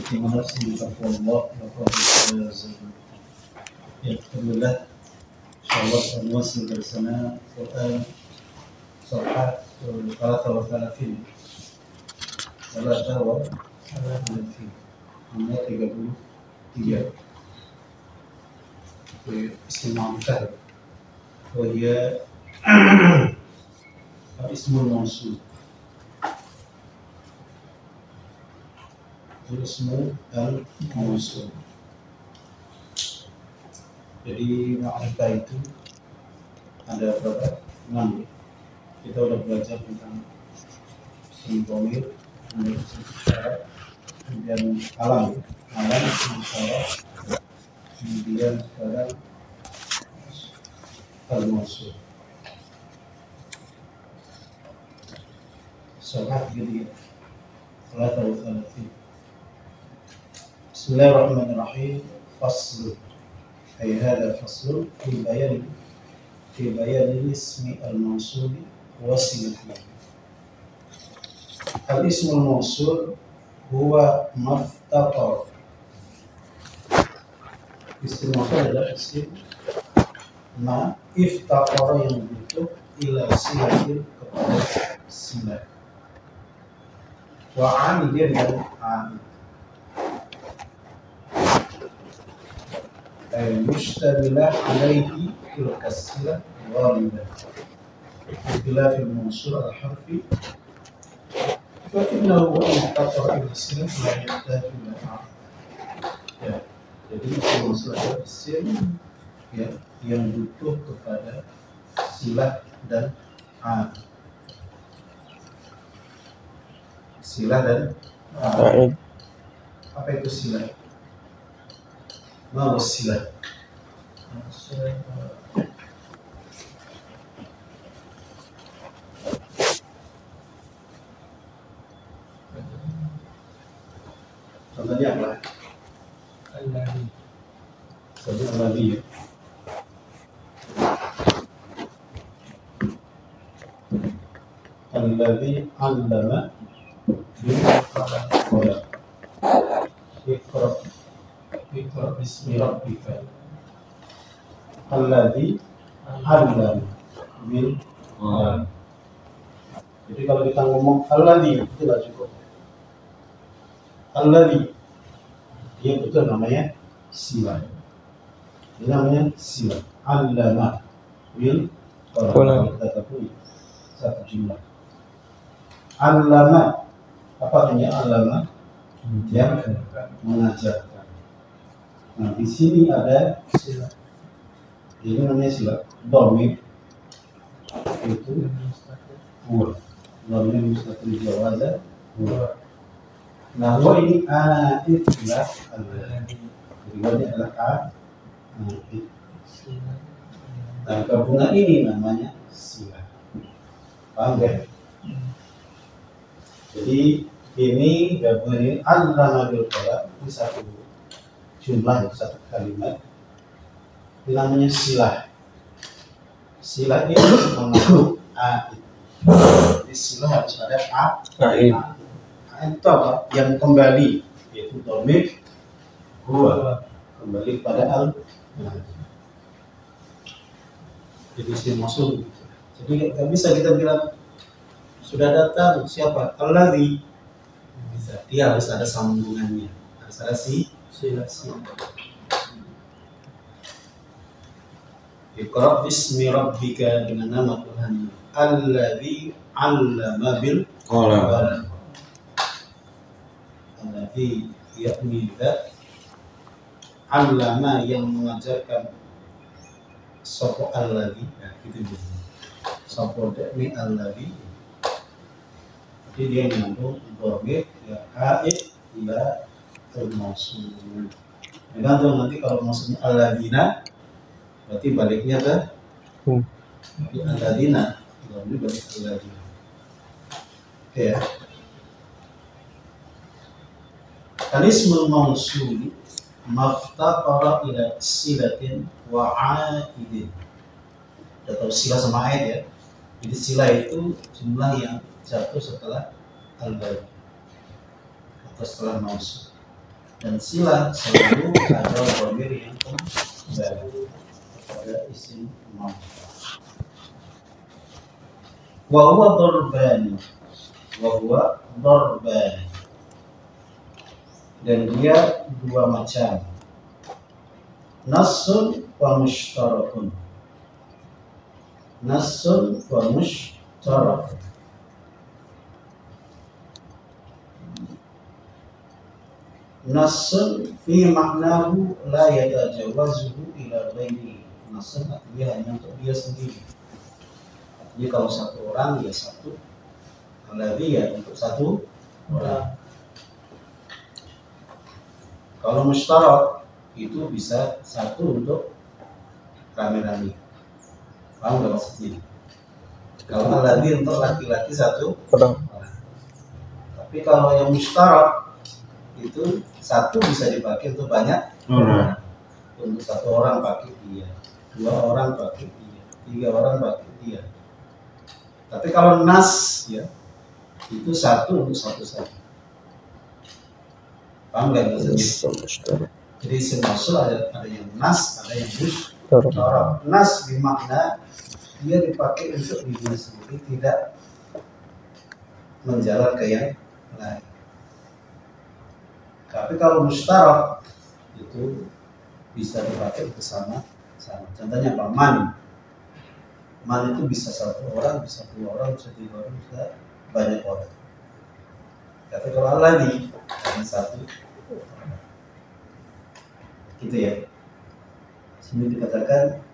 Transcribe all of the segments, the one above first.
يختم نفسي بتقوى الله وقال عز وجل. Alhamdulillah, insyaallah نواصل درسنا القرآن صفحة 33 hanya 33 istimewa mutahab وهي اسم الموصول al-mausul. Jadi ma'rifah itu ada berapa? 6. Kita udah belajar tentang isim dhamir, kemudian isim isyarat, kemudian alam, isim isyarat, kemudian sekarang al-mausul. Salat jadi salat al-thalathih. Bismillahirrahmanirrahim. Fasl. Ay hada fasl fi bayan ismi al-mawsul wa silatihi. Al-ismu al-mawsul huwa maftatar. Isim mawsul adalah isim ma iftaqara yang butuh ila silatin kepada silat. Wa amidin dan amid. المشتملة عليه تلك الصلة غالبا بخلاف الموصول الحرفي فإنه إن افتقر إلى الصلة لا يحتاج إلى عامل. Jadi موصول adalah isim yang butuh kepada silah dan amil. Silah dan amil. Apa itu silah? Mau silah. Contohnya apa? Al-ladhi. Contohnya al-ladhi. Al-ladhi 'allama bil qalam. Iqra bismi rabbika alladzi 'allama bil qalam. Jadi kalau kita ngomong alladzi itu tidak cukup. Alladzi dia betul namanya sila. Ini namanya sila. 'Allama bil qalam. Kita tahu satu jumlah. 'Allama apa artinya 'allama? Yang mengajarkan. Nah, di sini ada sila. Ini namanya sila. Dhamir itu huwa. Dhamir mustaqil jawaza huwa. Nah, huwa ini aid ila al-ladhi. Jadi ini adalah aid. Nah, gabungan ini namanya sila. Paham ya? Jadi ini gabungan ini allama bil qalam ini satu jumlah, satu kalimat. Ini namanya silah. Silah ini mengandung aid. Jadi silah harus ada aid. Aid itu apa? Yang kembali, yaitu dhamir huwa, kembali pada al. Jadi isim mausul. Jadi nggak bisa kita bilang sudah datang siapa? Alladzi. Bisa. Dia harus ada sambungannya. Harus ada sila. Iqra bismi rabbika, dengan nama Tuhan. Alladzi 'allama bil qalam. Alladzi yakni dzat 'allama yang mengajarkan. Sapa alladzi, ya gitu. Sapa dakni alladzi. Jadi dia mengandung dhamir ya aid ila al-mausul. Tergantung nanti kalau maksudnya alladzina berarti baliknya ke alladzina. Dhamir balik alladzina. Oke ya. Al-ismul mausul maftaqara ila silatin wa aidin. Atau sila sama aid ya. Jadi sila itu jumlah yang jatuh setelah al-bayan atau setelah mausul. Dan sila selalu ada dhamir yang kembali pada isim mau. Wa huwa darbani. Wa huwa darbani. Dan dia dua macam. Nassun wa mushtarakun. Nassun wa mushtarakun. Nassun fi maknahu la yatajawazuhu ila ghairi. Nassun artinya hanya untuk dia sendiri. Artinya kalau satu orang ya satu, alladhi ya untuk satu orang. Kalau mustarak itu bisa satu untuk rame-rame. Paham nggak maksudnya? Kalau alladhi untuk laki-laki satu orang. Tapi kalau yang mustarak itu satu bisa dipakai untuk banyak orang. Untuk satu orang pakai dia, dua orang pakai dia, tiga orang pakai dia. Tapi kalau nas ya itu satu untuk satu saja. Paham nggak maksudnya? Jadi semua ada yang nas, ada yang mustarak. Nas bermakna dia dipakai untuk dirinya sendiri, tidak menjalar ke yang lain. Tapi kalau mustarak itu bisa dipakai bersama. Contohnya apa? Man itu bisa satu orang, bisa dua orang, bisa tiga orang, bisa banyak orang. Tapi kalau alladhi hanya satu, gitu ya. Sini dikatakan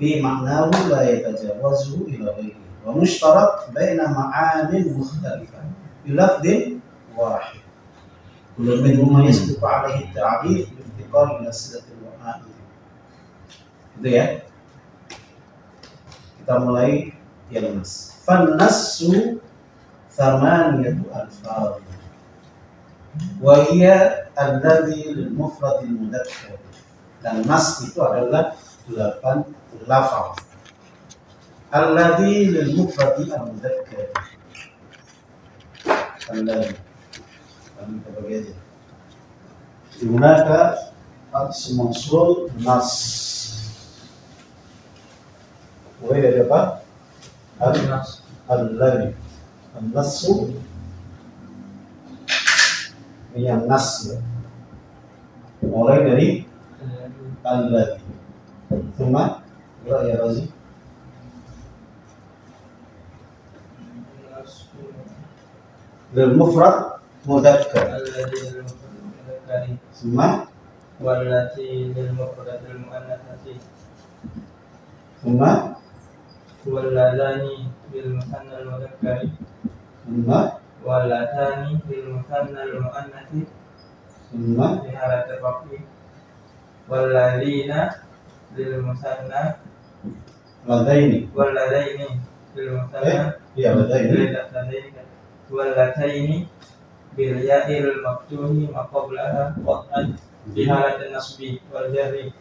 fi maknahu la yatajawazu ila ghairi wa mushtarak baina ma'anin mukhtalifah bi lafdhin wahid. Kullu minhuma yasduqu alaihi ta'rif bi intiqal ila silatil wa'id. Itu ya. Kita mulai yang nas. Fan nassu thamaniyatu alfaz. Wa hiya alladhi lil mufrad al mudzakkar. Dan nas itu adalah 8 lafaz. Alladhi lil mufrad al mudzakkar. Alladhi. Kami kita bagi aja. Digunakan ism mausul nas. Wa dari apa? Al-nas. Alladhi. An-nassu yang nas ya. Mulai dari alladhi. Cuma ya Razi. Lil mufrad mudzakkar. Cuma wallati lil mufradatil muannatsati. Cuma walladani lil musannal mudzakkari. Cuma wallatani lil musannal muannatsi. Cuma Fi halatil rafi. Walladzina lil musanna ladaini. Walladaini lil musanna. Ya ladaini. Wallataini bil ya'il maftuhi ma qablaha qat'an fi halatin nasbi wal jarri.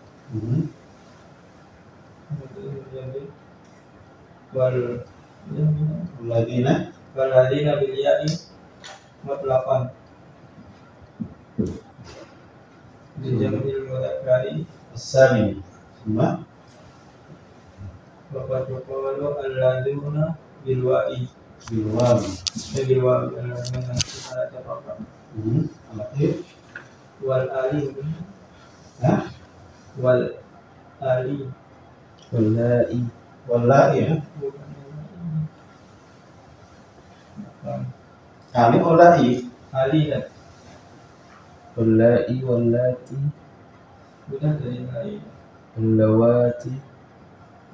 Walladzina bil ya'i mutlaqan di jamil mudzakkari as-salim. Cuma wa qad yuqalu alladzina bil wa'i bilwawi. bil wa'i alladzina fi halatil rafa. Alaqif. Wal ali wal ali Wallahi ya. Kami wallahi. ali dan Wallahi wallati bukan dari ali wallawati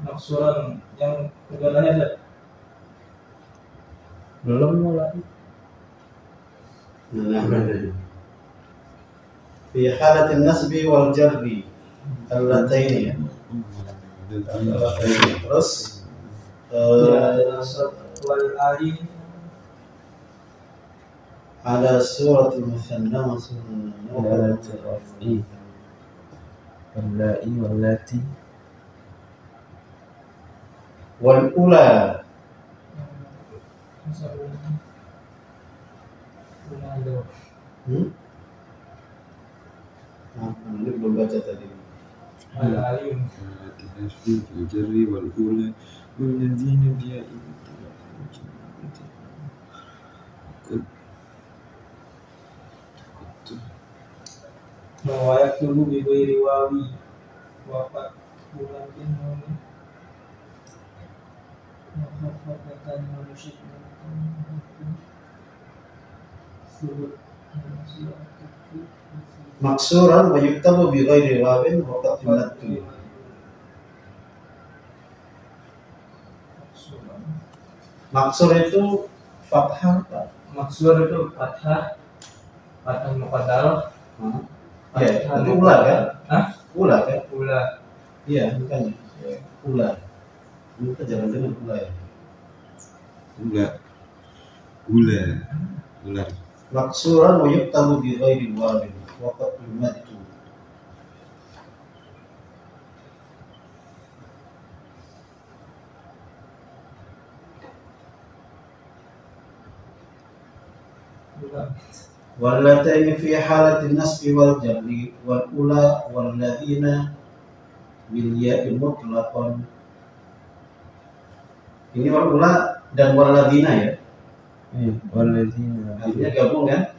maksuran yang keduanya ada belum mulai. Fi halatin nasbi wal jarri allataini ya. Terus wal ali ada suratul musanna Halatil rafi wallahi wallati wal ula Nah, ini belum baca tadi. Al-alim. Al-hasbi fil jarri wal ula walladzina bi'in Mawayak dulu bibiri wawi wafat bulan ini wafat kata manusia sebut Maksuran wa yuktabu bi ghairi wawin wa qad yumattu. Maksur itu fathah Pak. Maksur itu fathah muqaddarah. Ya, tapi ular kan? Hah? Ular kan? Ular. Iya, bukan. Ya, ular. Ini kita jangan dengan ular ya. ular. Maksuran wa yuktabu bi ghairi wawin wa qad yumattu. Wallataini fi halatin nasbi wal jarri wal ula walladzina bil ya'i mutlaqan. Ini wal ula dan walladzina ya. Iya, walladzina. Artinya gabung kan?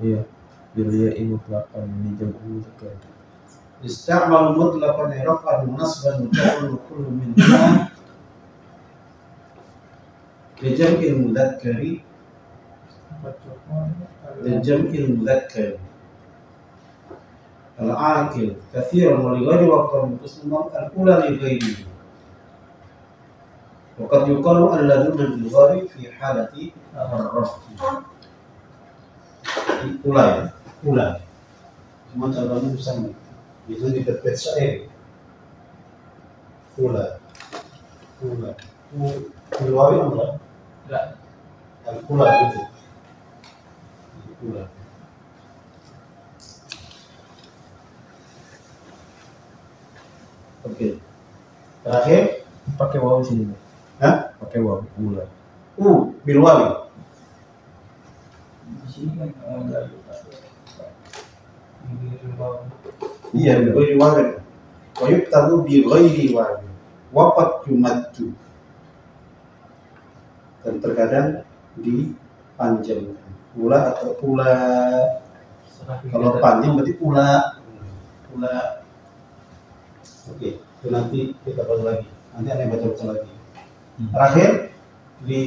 Iya, bil ya'i mutlaqan di jamu muzakkar. Ista'malu mutlaqan raf'an nasban mutaqal kullu minhuma li jam'il mudzakkari للجمع المذكر العاقل كثيرا ولغير وقت القسم الأولى لغيره وقد يقال الذين بالغير في حالة الرفع أولى cuma contohnya sama itu di bed syair أولى بالواو أمر لا الأولى gitu pula. Oke. Terakhir Pakai waw sini. Hah? Pakai waw ular. Bil wawi. di sini kan enggak Iya, bil ghairi wawi. Wa yuktabu bi ghairi wawi. Wa qad yumattu. Dan terkadang dipanjangkan. Ula atau pula. Kalau panjang berarti pula. Oke, itu nanti kita baca lagi. Nanti ada yang baca lagi. Terakhir di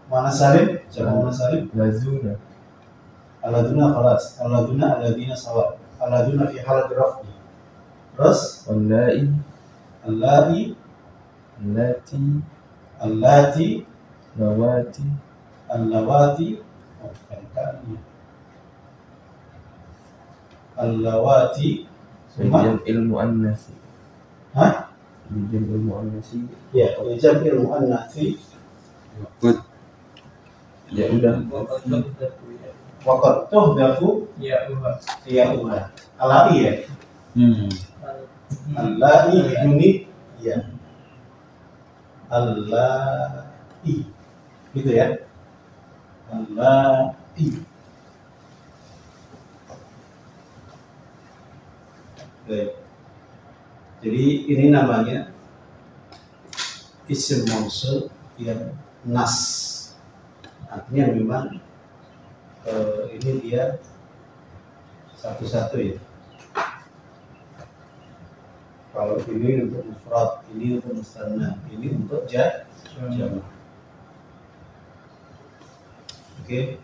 mana salim? Jangan mana salim? Lazuna. Aladuna khalas. Aladina sawat. Aladuna fi halat raf'i. Terus Allati. Lawati. Allawati Bijam ilmu annasi. Hah? Bijam ilmu annasi. Ya, bijam ilmu annasi. Ya udah. Waqad tuhdafu ya uha Alai ya. Alai biduni ya. Alai. Gitu ya. Alai. Baik. Jadi ini namanya isim mausul yang nas. Artinya memang ini dia satu-satu ya. Kalau ini untuk mufrad, ini untuk musanna, ini untuk jamak. Oke.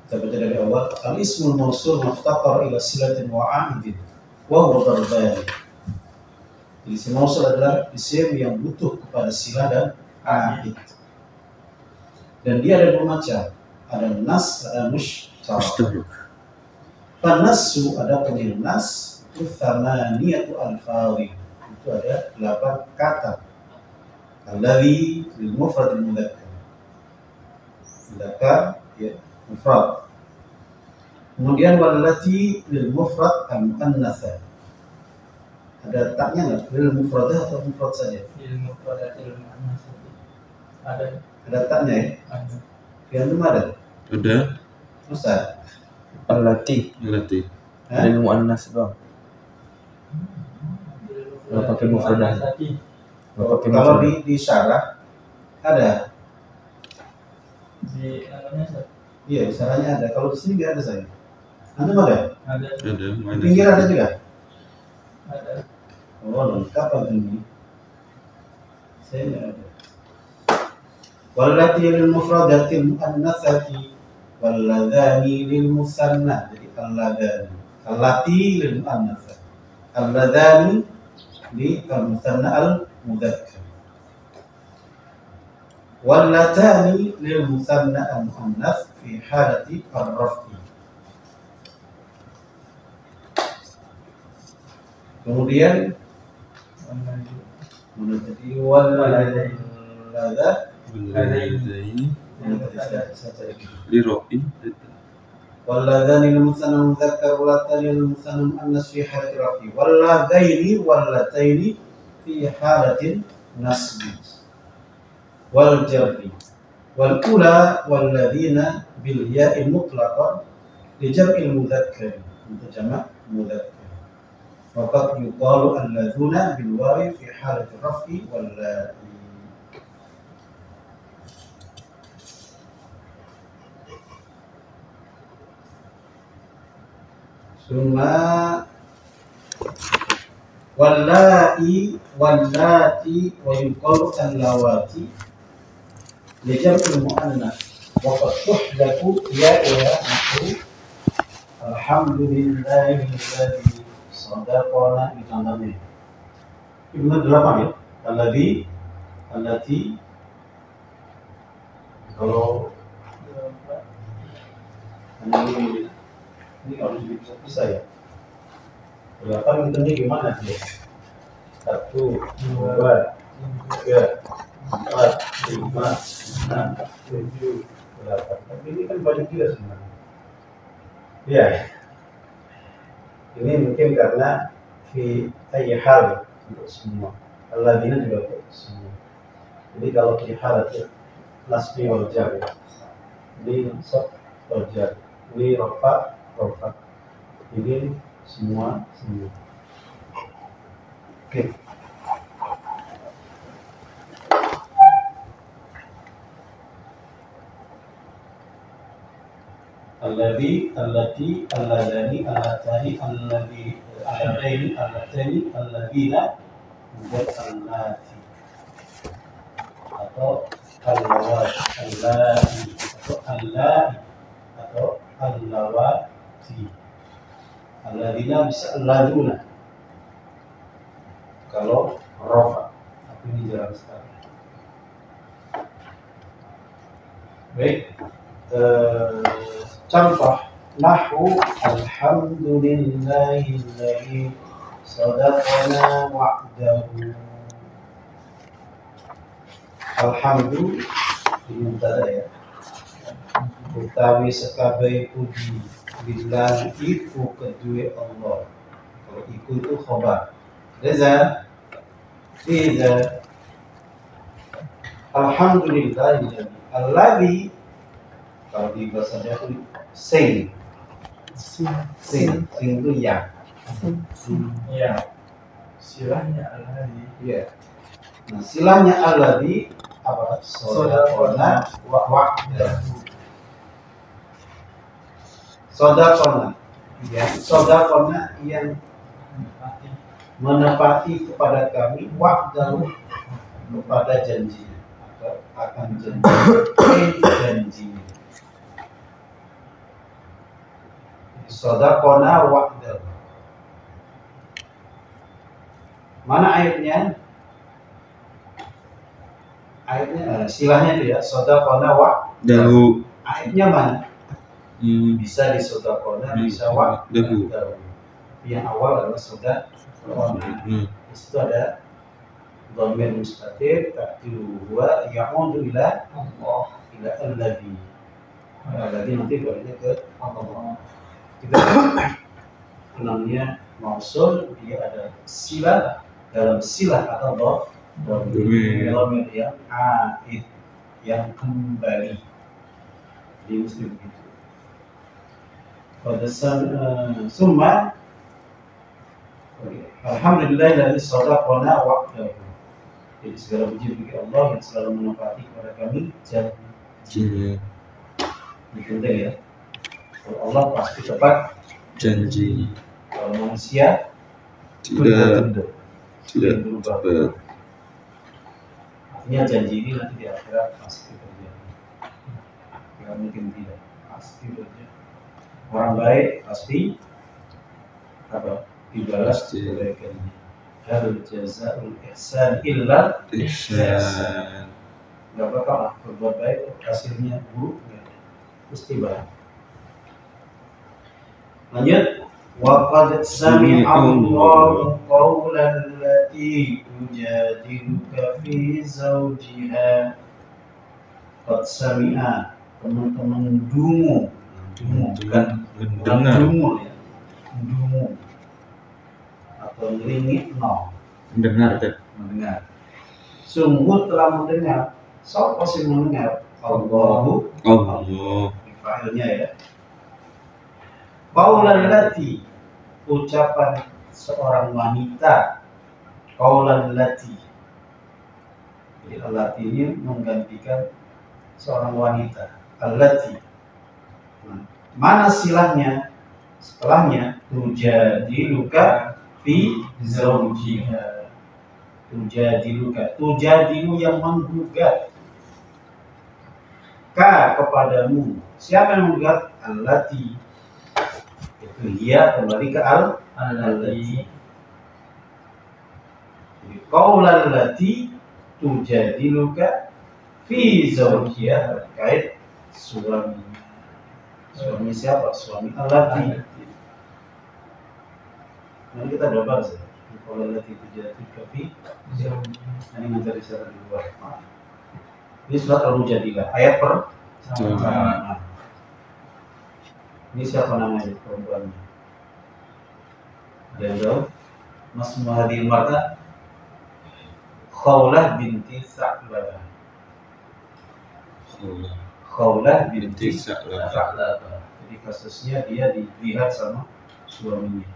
Kita baca dari awal. Al-ismul mausul muftaqar ila silatin wa 'aidin wa huwa darbani. Isim mausul adalah isim yang butuh kepada sila dan 'aid. Dan dia ada dua macam. Ada nas, ada mushtarak. Fanassu ada penil nas itu thamaniyatu alfadhi. Itu ada 8 kata. Alladhi lil mufrad al mudzakkar. Mudzakkar ya mufrad. Kemudian wallati lil mufrad al muannatsa. Ada taknya enggak? Lil mufradah atau mufrad saja? lil mufradatil muannats ada Ada taknya ya? ada Yang belum ada? Ada Ustaz. Allati berarti Hah? lil muannas doang. Nggak pakai mufradah. Nggak pakai Kalau mufradah. di syarah ada. Di namanya Iya, di syarahnya ada. Kalau di sini nggak ada saya. Anda ada? ada ada Di mana pinggir ada juga? ada Oh, lengkap apa ini? Saya nggak ada. Wallati lil mufradatil muannatsati walladzani lil musanna. Jadi alladzani. Allati lil muannatsati. Alladzani li al musanna al mudzakkar. Wallatani lil musanna al muannats fi halati ar-raf'i. Kemudian menjadi walladza Waladaini li rofi واللذان للمثنى المذكر واللتان للمثنى المؤنث في حالة الرفع واللذين واللتين في حالة النصب والجر والأولى والذين بالياء المطلقة لجمع المذكر untuk jamak مذكر وقد يقال الذين بالواو في حالة الرفع واللاتي. Summa wallati wa yuqalu allawati li jam'il muannas wa qad tuhdatu ya'u alhamdulillahi alladzi sadaqana bi Ibnu 8 ya. Allati kalau ini harus bisa ya. 8 hitungnya gimana dia? 1, 2, 3, 4, 5, 6, 7, 8. Tapi ini kan banyak juga sebenarnya. Ya. Ini mungkin karena fi ayyi hal untuk semua. Alladzina juga untuk semua. Jadi kalau fi hal nasbi wal jar. Ini nasab wal jar. Ini rafa. Ini semua. Oke. Allati, alladzani, allatani, alladaini, alladzina, dan allati. Atau allawati, atau allai, atau allawati. Alladzina bisa alladzuna kalau rafa, tapi ini jarang sekali. Baik, contoh nahwu alhamdulillahilladzi sadaqana wa'dahu. Alhamdulillah ini mubtada ya. Utawi sekabai puji billah iku kedua Allah. Kalau iku itu khobar. Reza alhamdulillah alladzi kalau di bahasa Jawa itu sing itu ya. ya silahnya alladzi Iya. Nah, silahnya alladzi apa? Sodaqona wa'dahu. Sodaqona, ya, sodaqona yang menepati kepada kami wa'dahu kepada janjinya atau akan janjinya. Sodaqona wa'dahu. Mana ayatnya? Ayatnya silahnya itu ya, sodaqona wa'dahu. Ayatnya mana? Bisa di sodaqona, bisa wa'dahu. Yang awal adalah sodaqona. Di situ ada dhamir mustatir taqdiruhu huwa ya'udu ila Allah, ila alladzi. Alladzi nanti balik ke Allah. Kita namanya mausul, dia ada silah, dalam silah atau dhamir yang aid, yang kembali. Jadi mesti begitu. Pada summa alhamdulillah dari sadaqana wa'dahu. Jadi segala puji bagi Allah yang selalu menepati kepada kami janji. Ini penting ya. Kalau Allah pasti tepat janji. Kalau manusia Tidak berubah. tepat. Artinya janji ini nanti di akhirat pasti terjadi. Tidak mungkin tidak, pasti terjadi. Orang baik pasti dibalas kebaikannya. Hal jazaa'ul ihsan illa Ihsan. Gak bakal berbuat baik hasilnya buruk, pasti baik. Lanjut. وَقَدْ سَمِعَ اللَّهُ قَوْلَ الَّتِي تُجَادِلُكَ فِي زَوْجِهَا. Qad sami'a, teman-teman dungu bukan Mendengar. dungu ya, dungu atau ngeringit Mendengar kan? mendengar. Sungguh telah mendengar. Siapa sih mendengar? Allahu Allah. fa'ilnya ya. Qaulan lati, ucapan seorang wanita. Qaulan lati. Jadi allati ini menggantikan seorang wanita. Allati. Nah, mana silahnya? Setelahnya tujadiluka fi zawjiha. Tujadiluka, tujadilu yang menggugat. Ka kepadamu. Siapa yang menggugat? Allati. Itu dia kembali ke allati. Jadi qaulal lati tujadiluka fi zawjiha, terkait suami. Suami siapa? Suami allati. Nanti kita udah bahas ya. Qaulal lati tujadiluka fi zawjiha. Ini mencari secara di luar. Ini surat Al-Mujadilah ayat pertama. Ini siapa namanya perempuannya? Ada yang tahu? Mas Muhadir Marta Khawlah binti Sa'labah. Khawlah binti Sa'labah. Jadi kasusnya dia dilihat sama suaminya.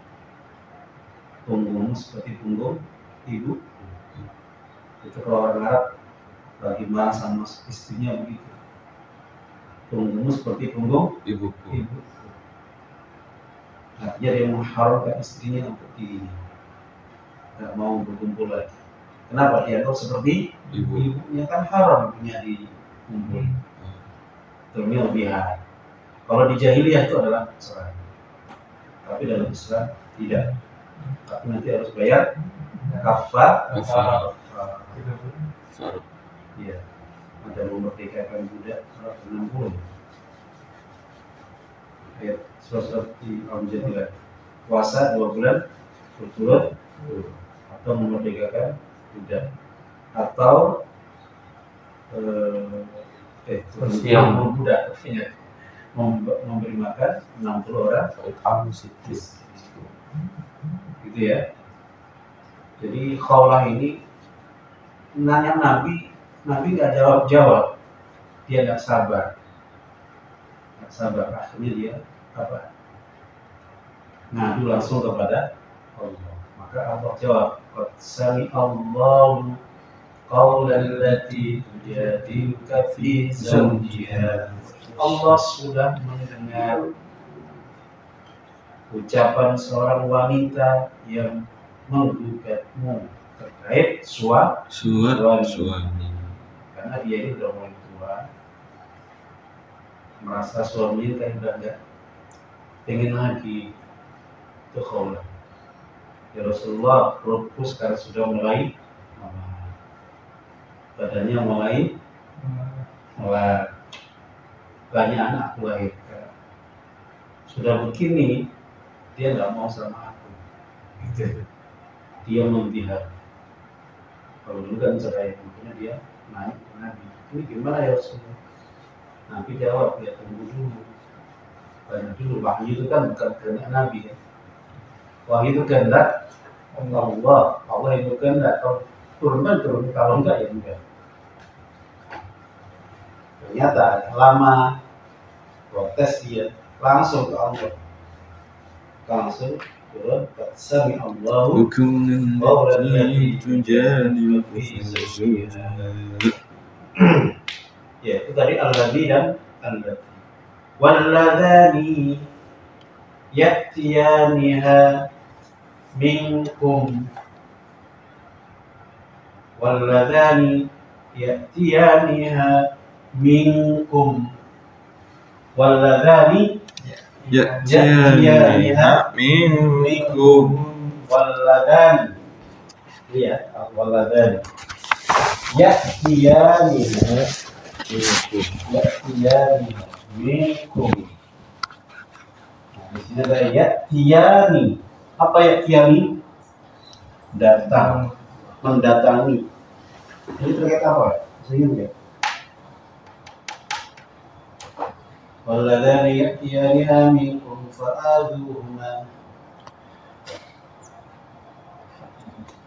Punggungmu seperti punggung ibu. Itu kalau orang Arab lagi marah sama istrinya begitu. Punggungmu seperti punggung Ibu. Artinya dia mengharamkan istrinya untuk dirinya, nggak mau berkumpul lagi. Kenapa? Dia tahu seperti ibunya, kan haram punya dikumpul. Ini lebihan. Kalau di jahiliyah itu adalah cerai, tapi dalam Islam tidak. Tapi nanti harus bayar kafar. Iya. Ada memerdekakan budak 160. Ayat surat di Al-Mujadilah. Puasa 2 bulan berturut atau memerdekakan budak atau siang budak, artinya memberi makan 60 orang gitu ya. Jadi Khawlah ini nanya Nabi nggak jawab, dia nggak sabar, akhirnya dia ngadu langsung kepada Allah. Maka Allah jawab, qad sami Allahu qaulan lati tujadiluka fi zawjiha. Allah sudah mendengar ucapan seorang wanita yang menggugatmu terkait suami. Karena dia ini udah mulai tua, merasa suaminya kayak udah nggak pengen lagi. Itu Khawlah. Ya Rasulullah, perutku sekarang sudah mulai badannya mulai banyak anak aku lahir. Sudah begini, dia nggak mau sama aku. Gitu. Dia membihak. Kalau dulu kan cerai, makanya dia naik ke Nabi. Ini gimana ya Rasulullah? Nabi jawab, ya tunggu dulu. Banyak dulu, wahyu itu kan bukan kehendak Nabi ya. Wahyu itu kehendak Allah itu kehendak. Kalau turun, kalau enggak ya enggak. Ternyata lama protes dia langsung ke Allah, langsung turun sami Allahu qawlan lati tujadilu fi zawjiha. Ya, itu tadi alladzi dan allati. Walladzani ya'tiyaniha minkum, walladzani ya'tiyaniha minkum, walladzani ya'tiyaniha minkum, walladzani, lihat walladzani ya'tiyaniha minkum. Nah, di sini ada ya'tiyani. Apa ya'tiyani? Datang, mendatangi. Ini terkait apa? Saya ingat ya. Walladzani ya'tiyaniha minkum fa'adhuhuma.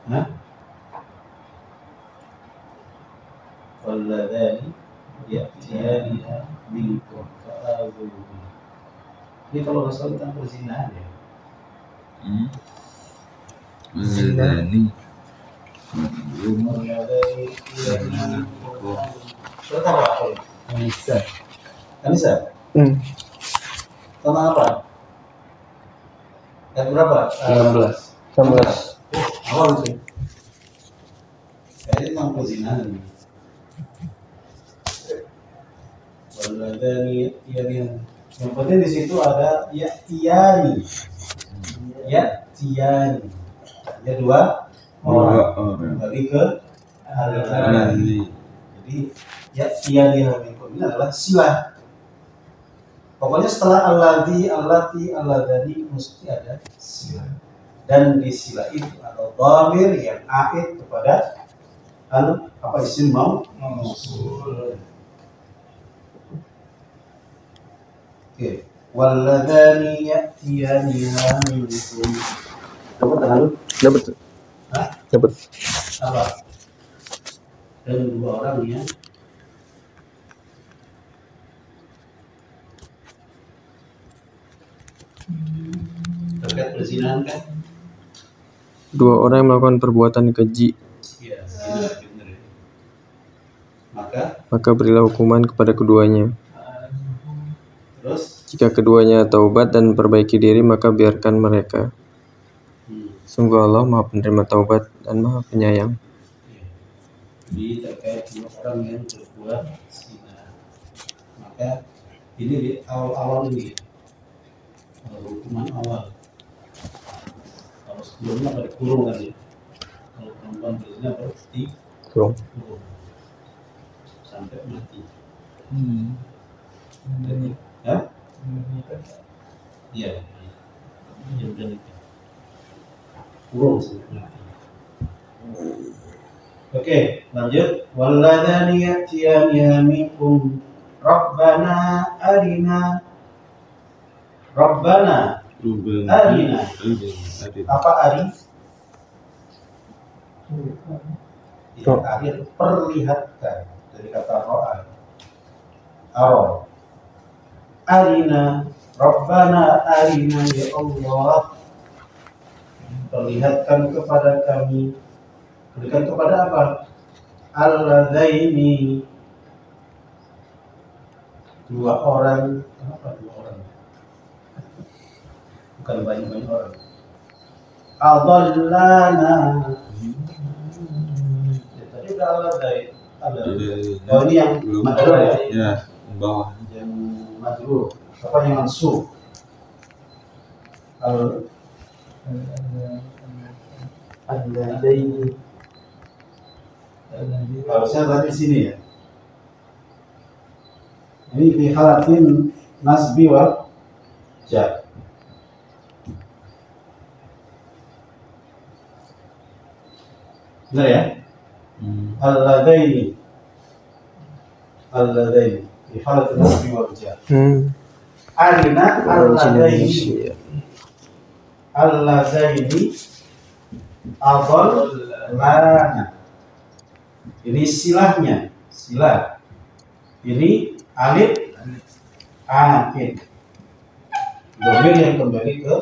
Hah? Walladzani ya'tiyaniha minkum fa'adhuhuma. Ini kalau nggak salah tentang perzinahan ya. Zani. Surat apa? Anissa. Anissa? Tentang apa? Ayat berapa? 16. Awal itu. Kayaknya tentang perzinahan. Walladzani ya'tiyaniha. Yang penting di situ ada ya'tiyani. Ya'tiyani. Ada dua orang. Tadi ke alladzi. Jadi ya'tiyaniha minkum ini adalah silah. Pokoknya setelah alladzi, allati, alladzani mesti ada silah. Dan di silah itu ada dhamir yang ait kepada isim mausul. Oke, walladzani ya'tiyaniha minkum. Dapat tangan lu? Dapat. Hah? Dapat. Apa? Dan dua orang ya. Terkait perzinahan kan? Dua orang yang melakukan perbuatan keji, Iya, benar ya. maka berilah hukuman kepada keduanya. Terus Jika keduanya taubat dan perbaiki diri, maka biarkan mereka. Sungguh Allah Maha Penerima Taubat dan Maha Penyayang. Jadi terkait dua orang yang berbuat zina, maka ini di awal-awal ini hukuman awal. Kalau sebelumnya pada kurung kan ya. Kalau perempuan berzina berarti Kurung. sampai mati. Jadi, Ya? iya. Iya. Ya udah itu. Kurung sampai mati. Oke, lanjut. Walladzani ya'tiyaniha minkum Rabbana arina. Rabbana arina. Apa ari? Ya, akhir perlihatkan dari kata ro'a. Aro. Arina. Rabbana arina ya Allah. Perlihatkan kepada kami. Berikan kepada apa? Alladzaini. Dua orang. Kenapa dua orang? Bukan banyak-banyak orang. Adallana. Ya, tadi udah alladzaini. Oh, ini yang majrur ya? Ya, bawah. Yang majrur. Apa yang mansub? Alladzaini. Harusnya tadi sini ya. Ini fi halatin nasbi wal jar. Benar ya? Alladzaini. Alladzaini fi halatin nasbi wal jar. Arina alladzaini. Alladzaini adallana. Ini silahnya, silah. Ini alif Akin. Dhamir yang kembali ke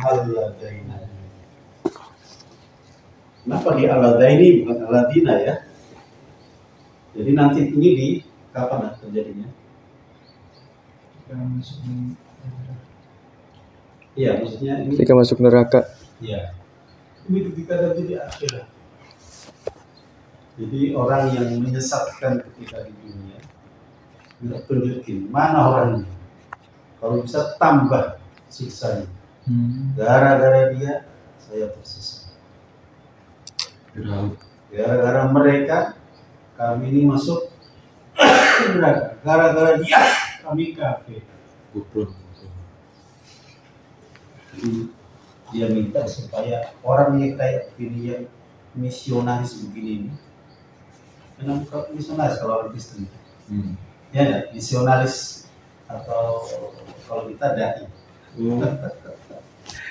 alladaina. Kenapa di alladaini bukan alladina ya? Jadi nanti ini di kapan terjadinya? Iya, maksudnya ini. Ketika masuk neraka. Iya. Ini ketika nanti di akhirat. Jadi orang yang menyesatkan ketika di dunia, tidak tunjukin mana orangnya. Kalau bisa tambah siksanya. Gara-gara dia, saya tersesat. Gara-gara mereka, kami ini masuk neraka. Gara-gara dia, kami kafir. Jadi dia minta supaya orang yang kayak begini, yang misionaris begini ini, kenapa misionaris kalau orang Kristen? Ya nggak, misionaris atau kalau kita dai.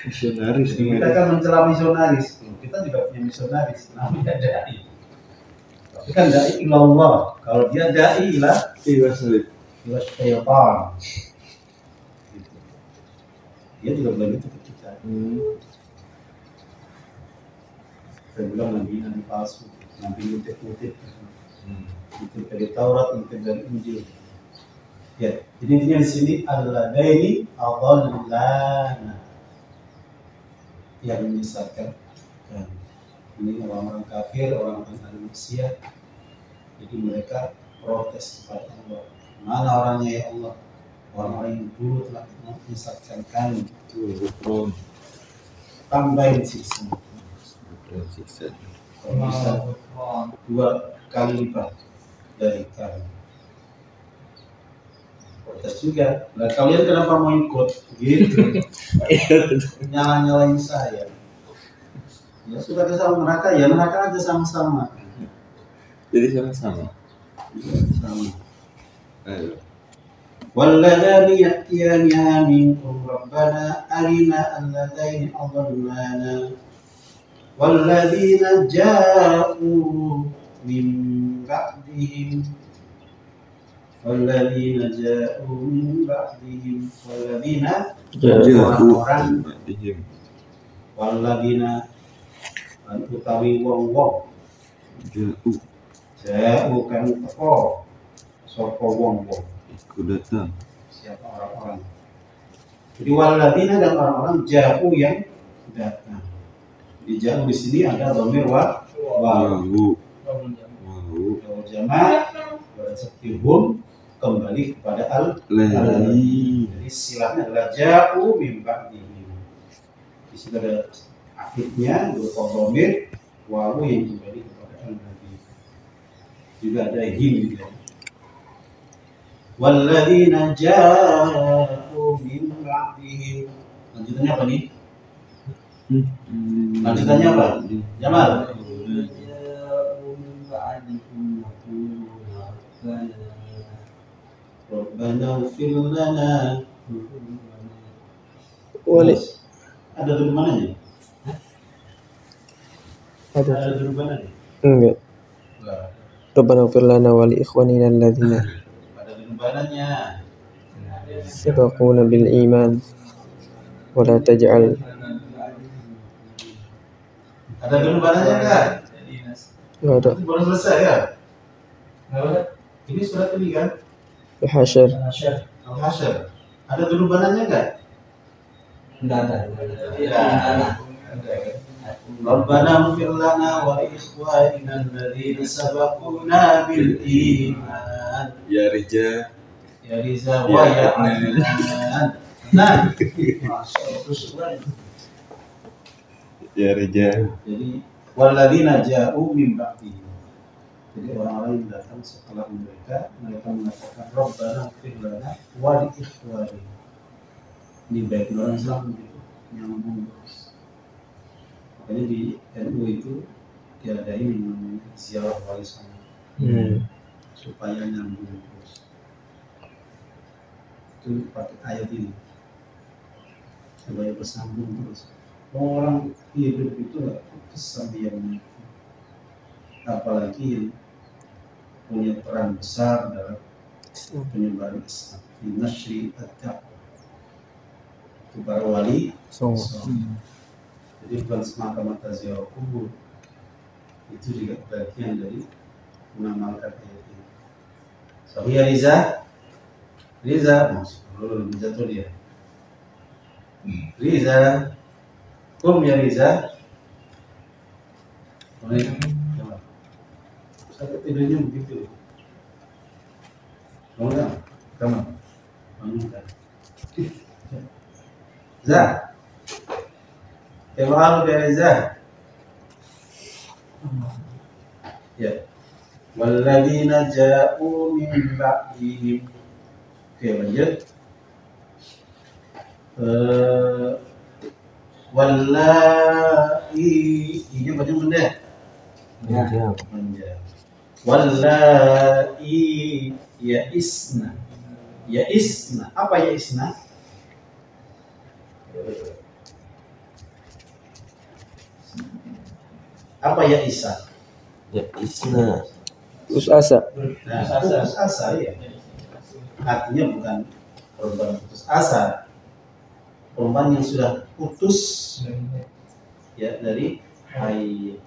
Misionaris. Kita kan mencela misionaris, kita juga punya misionaris, namanya dai. Tapi kan dai ilallah, kalau dia dai ilah syaitan. Gitu. Dia juga bilang itu ke kita. Saya bilang nabi palsu, nabi ngutip-ngutip. Ngutip dari Taurat, ngutip dari Injil. Ya, jadi intinya di sini alladaini adallana, yang menyesatkan. Ini orang-orang kafir, orang-orang ahli maksiat. Jadi mereka protes kepada Allah. Mana orangnya ya Allah? Orang-orang yang dulu telah menyesatkan kami. Tambahin siksa. Kalau bisa 2 kali lipat dari kami. Protes juga. Nah, kalian kenapa mau ikut? Gitu. Nyala-nyalain saya. Ya sudah ke sama neraka, ya neraka aja sama-sama. Jadi sama-sama. Sama. Ayo. Walladzani ya'tiyaniha minkum rabbana arina alladaini adallana walladzina ja'u min ba'dihim walladzina orang-orang walladzina utawi wong-wong ja'u kan teko sapa wong-wong Aku datang. siapa orang-orang. Jadi walladzina dan orang-orang ja'u yang datang. Di ja'u di sini ada dhamir wa jama' berarti kembali kepada al-ladzi. Jadi silahnya adalah ja'u min ba'dihim. Di situ ada akhirnya berupa dhamir wawu yang kembali kepada al-ladzi. Juga ada him juga. Walladzina ja'u min ba'dihim. Lanjutannya apa nih? Lanjutannya apa? Jamal. Rabbana ighfir lana. Ada dulu mananya? Ada dulu mananya? Enggak. Rabbana ighfir lana wa li ikhwanina alladzina Badannya sabaquna bil iman wa la taj'al. ada dulu badannya enggak? Enggak ada. Baru selesai ya? Ini surat ini kan? Al-Hasyr. Al-Hasyr. Ada dulu badannya enggak? Enggak ada. Rabbana ighfir lana wa li ikhwanina alladzina sabaquna bil iman. Ya Rija. Ya Riza wa ya Adnan. Nah, Ya Rija. jadi walladzina ja'u min ba'dihim. Jadi orang-orang yang datang setelah mereka mengatakan Rabbana ighfir lana wa li ikhwanina. Ini baik orang Islam begitu nyambung terus. Makanya di NU itu tiada ini namanya ziarah wali songo supaya nyambung terus. Itu pakai ayat ini supaya bersambung terus. Orang hidup itu nggak putus sampai yang mati, apalagi yang punya peran besar dalam penyebaran Islam. di nasyri ad-da'wah. Itu para wali Songo. Jadi bukan semata-mata ziarah kubur, itu juga bagian dari mengamalkan ayat ini. So, ya Riza, masuk jatuh dia. Riza, kum ya Riza. Saya tidurnya begitu. Kamu, bangunkan. Za, Kemalu ya Riza. Ya. Walladzina ja'u min ba'dihim. Oke, lanjut. Wallahi, ini baca benda. Ya. Wallahi ya'isna. Ya'isna. Apa ya'isna? Apa ya'isa? Ya isna. Putus asa. Nah, putus asa ya. Artinya bukan perempuan putus asa. Perempuan yang sudah putus ya dari haid.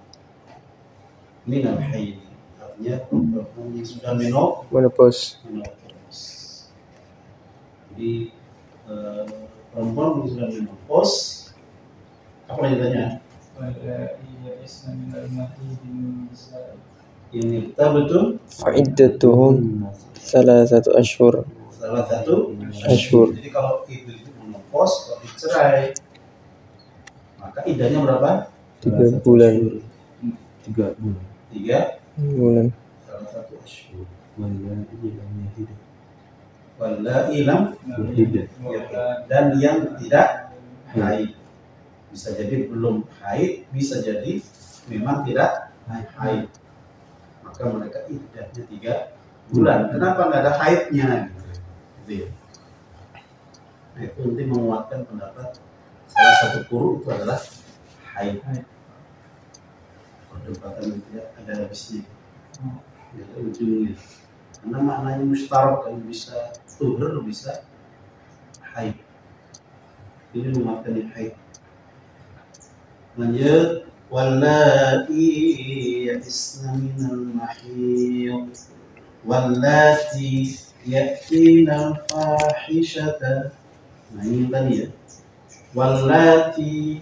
Minal haid. Artinya perempuan yang sudah Menopause. menopause. Jadi perempuan yang sudah menopause, apa lanjutannya? Ini kita betul Fa'iddatuhum salah satu ashur. salah satu Ashur. Jadi kalau itu menopause, kalau dicerai, maka idahnya berapa? 3 bulan. 3 bulan. 3 bulan. salah satu ashur. Wallahi lam Wallahi lam yahid. dan yang tidak haid. Bisa jadi belum haid, bisa jadi memang tidak haid. Maka mereka iddahnya 3 bulan. Kenapa nggak ada haidnya? Gitu ya. Nah, itu nanti menguatkan pendapat salah satu guru itu adalah haid. Perdebatan itu ya, ada habisnya. Ya, ujungnya. Karena maknanya mustarak, kan bisa tuhur, bisa haid. Ini menguatkan yang haid. Lanjut. Wallahi ya'isna minal mahiyy wallati ya'tina al-fahishata. Nah ini tadi ya. Wallati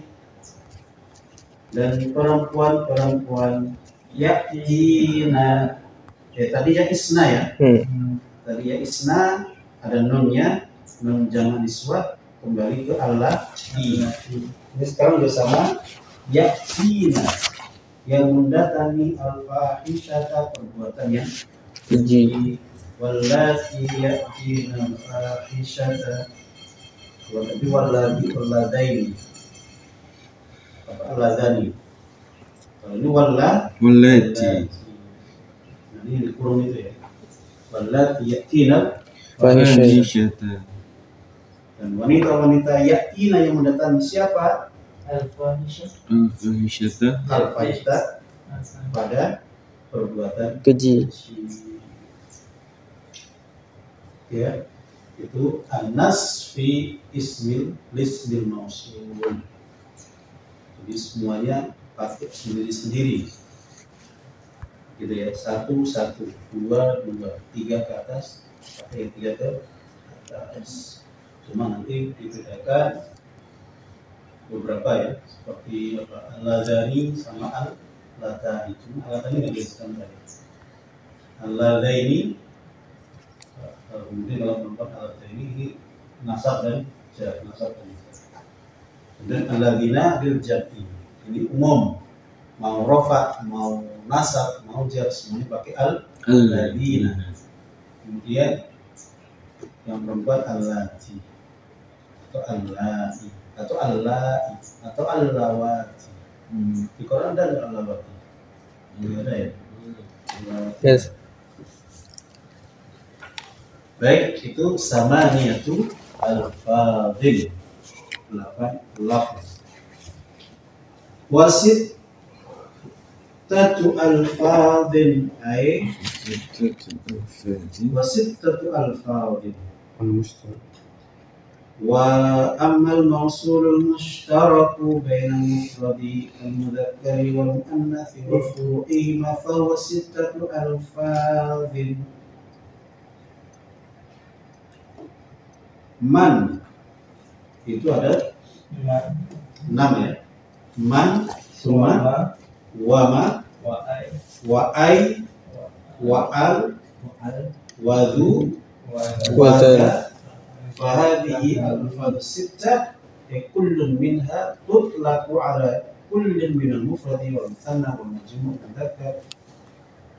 dan perempuan-perempuan ya'tina. Tadi ya'isna ya. Tadi ya'isna ada nunnya, nun jamak niswah, kembali ke Allah. Ini sekarang udah sama ya'tina yang mendatangi al-fahishata, perbuatan yang Keji. wallati ya'tina al-fahishata. Tapi walladaini apa alladani. Kalau ini Wallati nah, ini dikurung itu ya. Wallati ya'tina fahishata. dan wanita-wanita ya'tina yang mendatangi siapa? Al-fahishata Al-fahishata pada perbuatan Keji. ya, itu anas fi lismil mausul. Jadi semuanya pakai sendiri-sendiri gitu ya, 1, 1, 2, 2, 3 ke atas, pakai 3 ke atas. Cuma nanti dibedakan beberapa ya, seperti apa, al-ladani sama al-ladani. Cuma al-ladani nggak disebutkan tadi. Al-ladani kemudian kalau perempuan al-ladani ini nasab dan jar, nasab dan jar. Kemudian al-ladina bil jam'i, ini umum, mau rofa, mau nasab, mau jar, semuanya pakai al-ladina. Kemudian yang perempuan al-lati atau al-la'i atau al-la'i atau al-lawati. Di Quran ada al-lawati? Tidak ada ya? Yes. Baik, itu sama niatu al-fadil, 8 lafaz. Wasit tatu al-fadil ay wasit tatu al-fadil. al-mushtarak. وأما الموصول المشترك بين المفرد المذكر والمؤنث وفروعهما فهو 6 ألفاظ. Man itu ada 6 ya. Man, suma, wama, wa ai, wa al, wa dhu, wa dha. فهذه الألفاظ الستة كل منها تطلق على كل من المفرد والمثنى والمجموع المذكر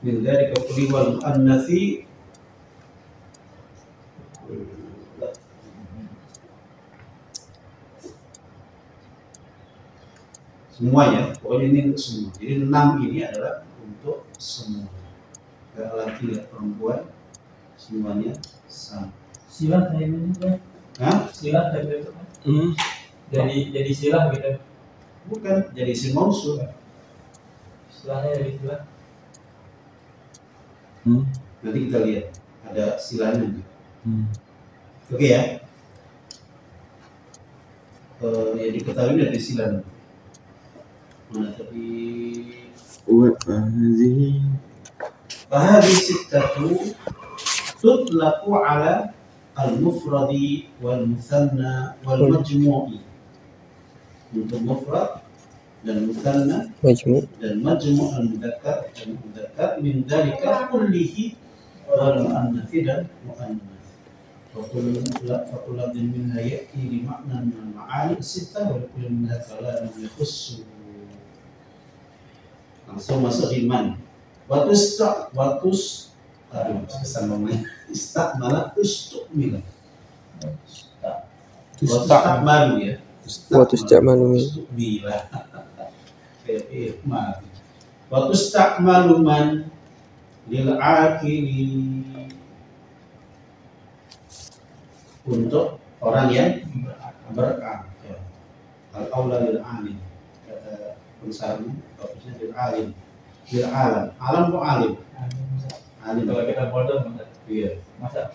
من ذلك كله والمؤنث. Semuanya, pokoknya ini untuk semua. Jadi 6 ini adalah untuk semua. Laki dan perempuan semuanya sama. Silah kayak gitu kan? Hah? Silah kayak gitu kan? Jadi silah gitu. Bukan, jadi isim mausul. Silahnya jadi silah. Nanti kita lihat ada silanya. Oke ya. Yang diketahui dari silanya. Mana tadi? Fahadhi sittatu tutlaqu ala al-mufradi wal-muthanna wal-majmu'i. Untuk mufrad dan muthanna Majmu' dan majmu' al-mudzakkar dan mudzakkar min dzalika kullihi wal mu'annats dan mu'annats. Wa kullu lafdhin minha ya'ti li ma'nan min al-ma'ani as-sittah wa kullu minha kalamun yakhussu. Langsung masuk di man. Istakmala ustukmila. Istakmalu ya. Watustakmalu Bila. Watustakmalu man lil akili. Untuk orang yang berakal. Al-aula lil alim. Kata pensaranya, bagusnya lil alim. Lil alam. Alam kok alim? Alim. Kalau kita bodoh masa. Iya. Masa.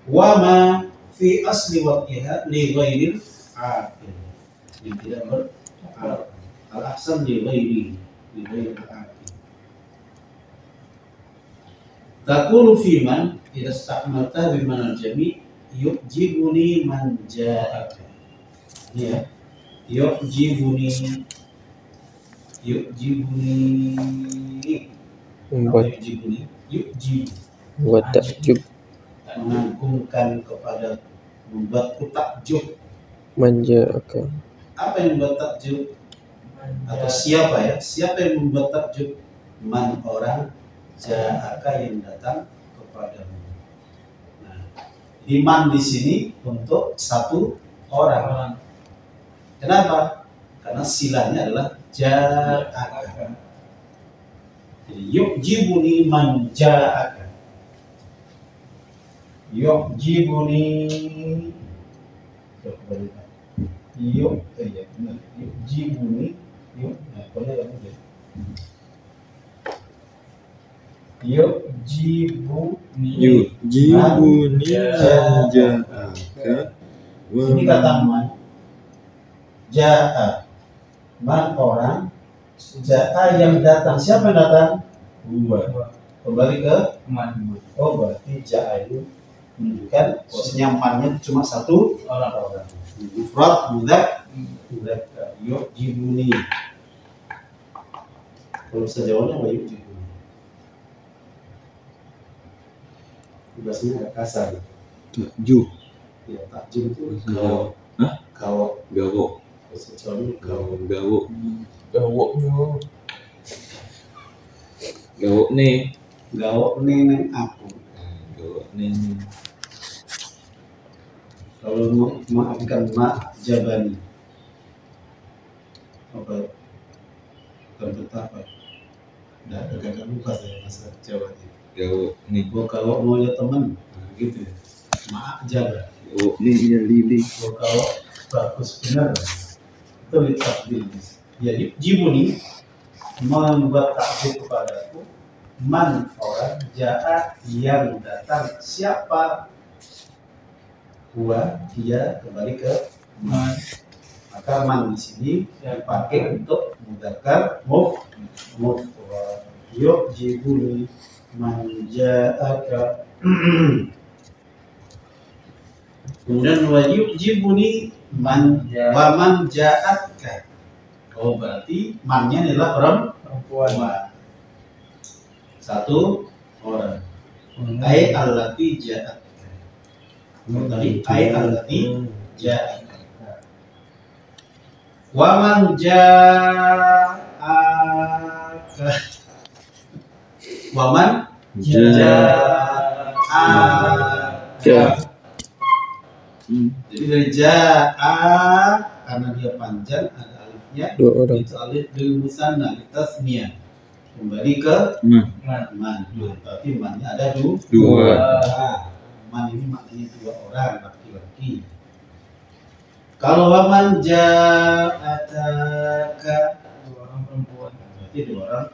Wa ma fi asli waqiha li ghairil aqil. Yang tidak berakal. Al-ahsan li ghairil aqil. Taqulu fi man idza istakmalta bi man al-jami' yujibuni man ja'aka. Ya. Yujibuni membuat takjub, mengagungkan kepada, membuatku takjub. manja'aka. Apa yang membuat takjub? Atau siapa ya? Siapa yang membuat takjub? Man, orang, ja'aka yang datang kepadamu. Nah, di man di sini untuk satu orang. Kenapa? Karena silanya adalah ja'aka. Jadi yujibuni man ja'aka. Yujibuni yujibuni Yujibuni manja'aka. Ini kata man. Ja'a, man orang, ja'a yang datang. Siapa yang datang? Huwa. Kembali ke Man. oh, berarti ja'a itu menunjukkan posisinya mannya cuma satu orang. Mufrad, mudzakkar, yujibuni. Kalau sejauhnya wa yujibuni. Bahasanya agak kasar. Takjub. Ya, takjub itu Gawo. gawo. Gawo. Sejauhnya gawo. Gawo. Gawoknya. Gawo nih. Gawo neng aku. Gawo nih. Kalau maafkan mak jabani. Apa? Bukan betapa. Dah agak lupa saya bahasa Jawa ini. Gawo nih. Gua kalau mau ya teman, nah, gitu ya. Maaf jaga. Gawo nih ya lili. Gua kalau bagus benar. Itu lihat takdir. Ya, jibuni membuat takdir kepadaku man orang, ja'a yang datang, siapa? Huwa dia, kembali ke man. Maka man di sini dipakai untuk mudzakkar mufrad. Yu'jibuni man ja'aka. Kemudian wa yu'jibuni man wa man ja'aka. Oh, berarti mannya adalah perempuan. Satu orang. Ai allati ja'aka. Tadi ai allati ja'aka. Wa man ja'aka. Wa man ja'aka. Jadi dari ja'a karena dia panjang ada alifnya, Dua orang. itu alif bil musanna tasniyah. Kembali ke man. Berarti mannya ada Dua. Man ini maknanya dua orang laki-laki. Kalau waman ja'ataka Dua orang perempuan. berarti dua orang.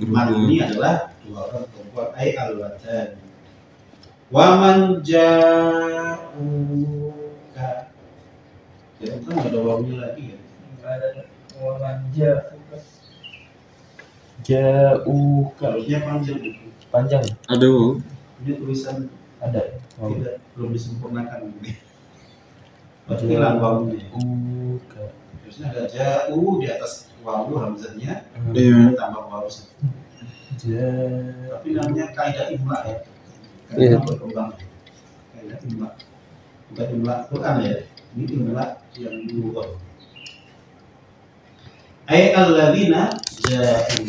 Man ini adalah dua orang perempuan. Ai al-watan. Waman ja'uka. Ya kan ada wawunya lagi ya. Enggak ada wamanja. Jauka. Harusnya panjang itu. Panjang. Aduh. Ini tulisan Ada. tidak belum disempurnakan. Berarti hilang wawunya. Uka. Harusnya ada ja'u di atas wawu hamzahnya, Iya. tambah wawu satu. Ja. Tapi namanya kaidah imla ya. Iya. Kaidah berkembang. Kaidah imla. Bukan imla Quran ya. Ini imla yang dulu. Ai alladzina ja'u.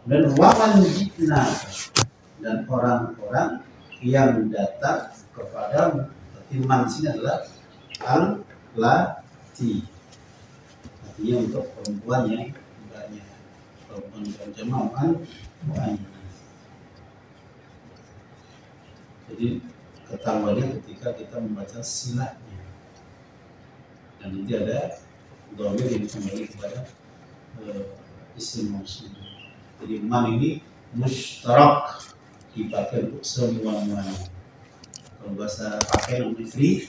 Dan waman jitna, dan orang-orang yang datang kepadamu. Berarti man sini adalah al-lati. Artinya untuk perempuan yang banyak. Perempuan yang jamaah mu'annas. Jadi ketahuannya ketika kita membaca silahnya. Dan nanti ada dhamir yang kembali kepada isim mausul. Jadi man ini mushtarak, dipakai untuk semua-muanya. Kalau bahasa pakai namanya free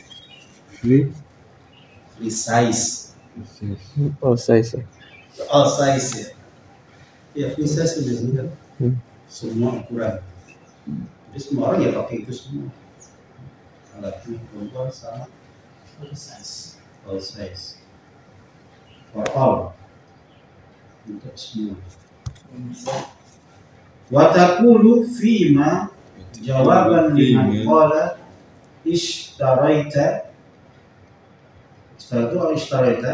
size. Oh, size. All size ya. Ya free size itu kan semua ukuran. Jadi semua orang ya pakai itu semua. Laki perempuan sama all size. All size. For all. Untuk semua. Wa taqulu fima jawaban liman qala ishtaraita. Ishtaraita atau ishtaraita?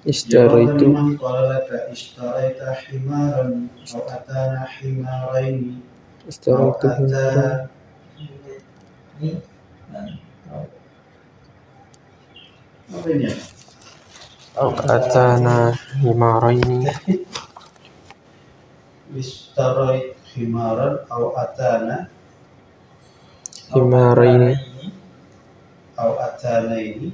Istaraitu. Liman qala laka ishtaraita himaran aw atana himaraini aw Istaraitu. atana. Ini Apa ini ya? Oh, atana himaraini. Ishtarait himaran aw atana Himaraini. aw atana ini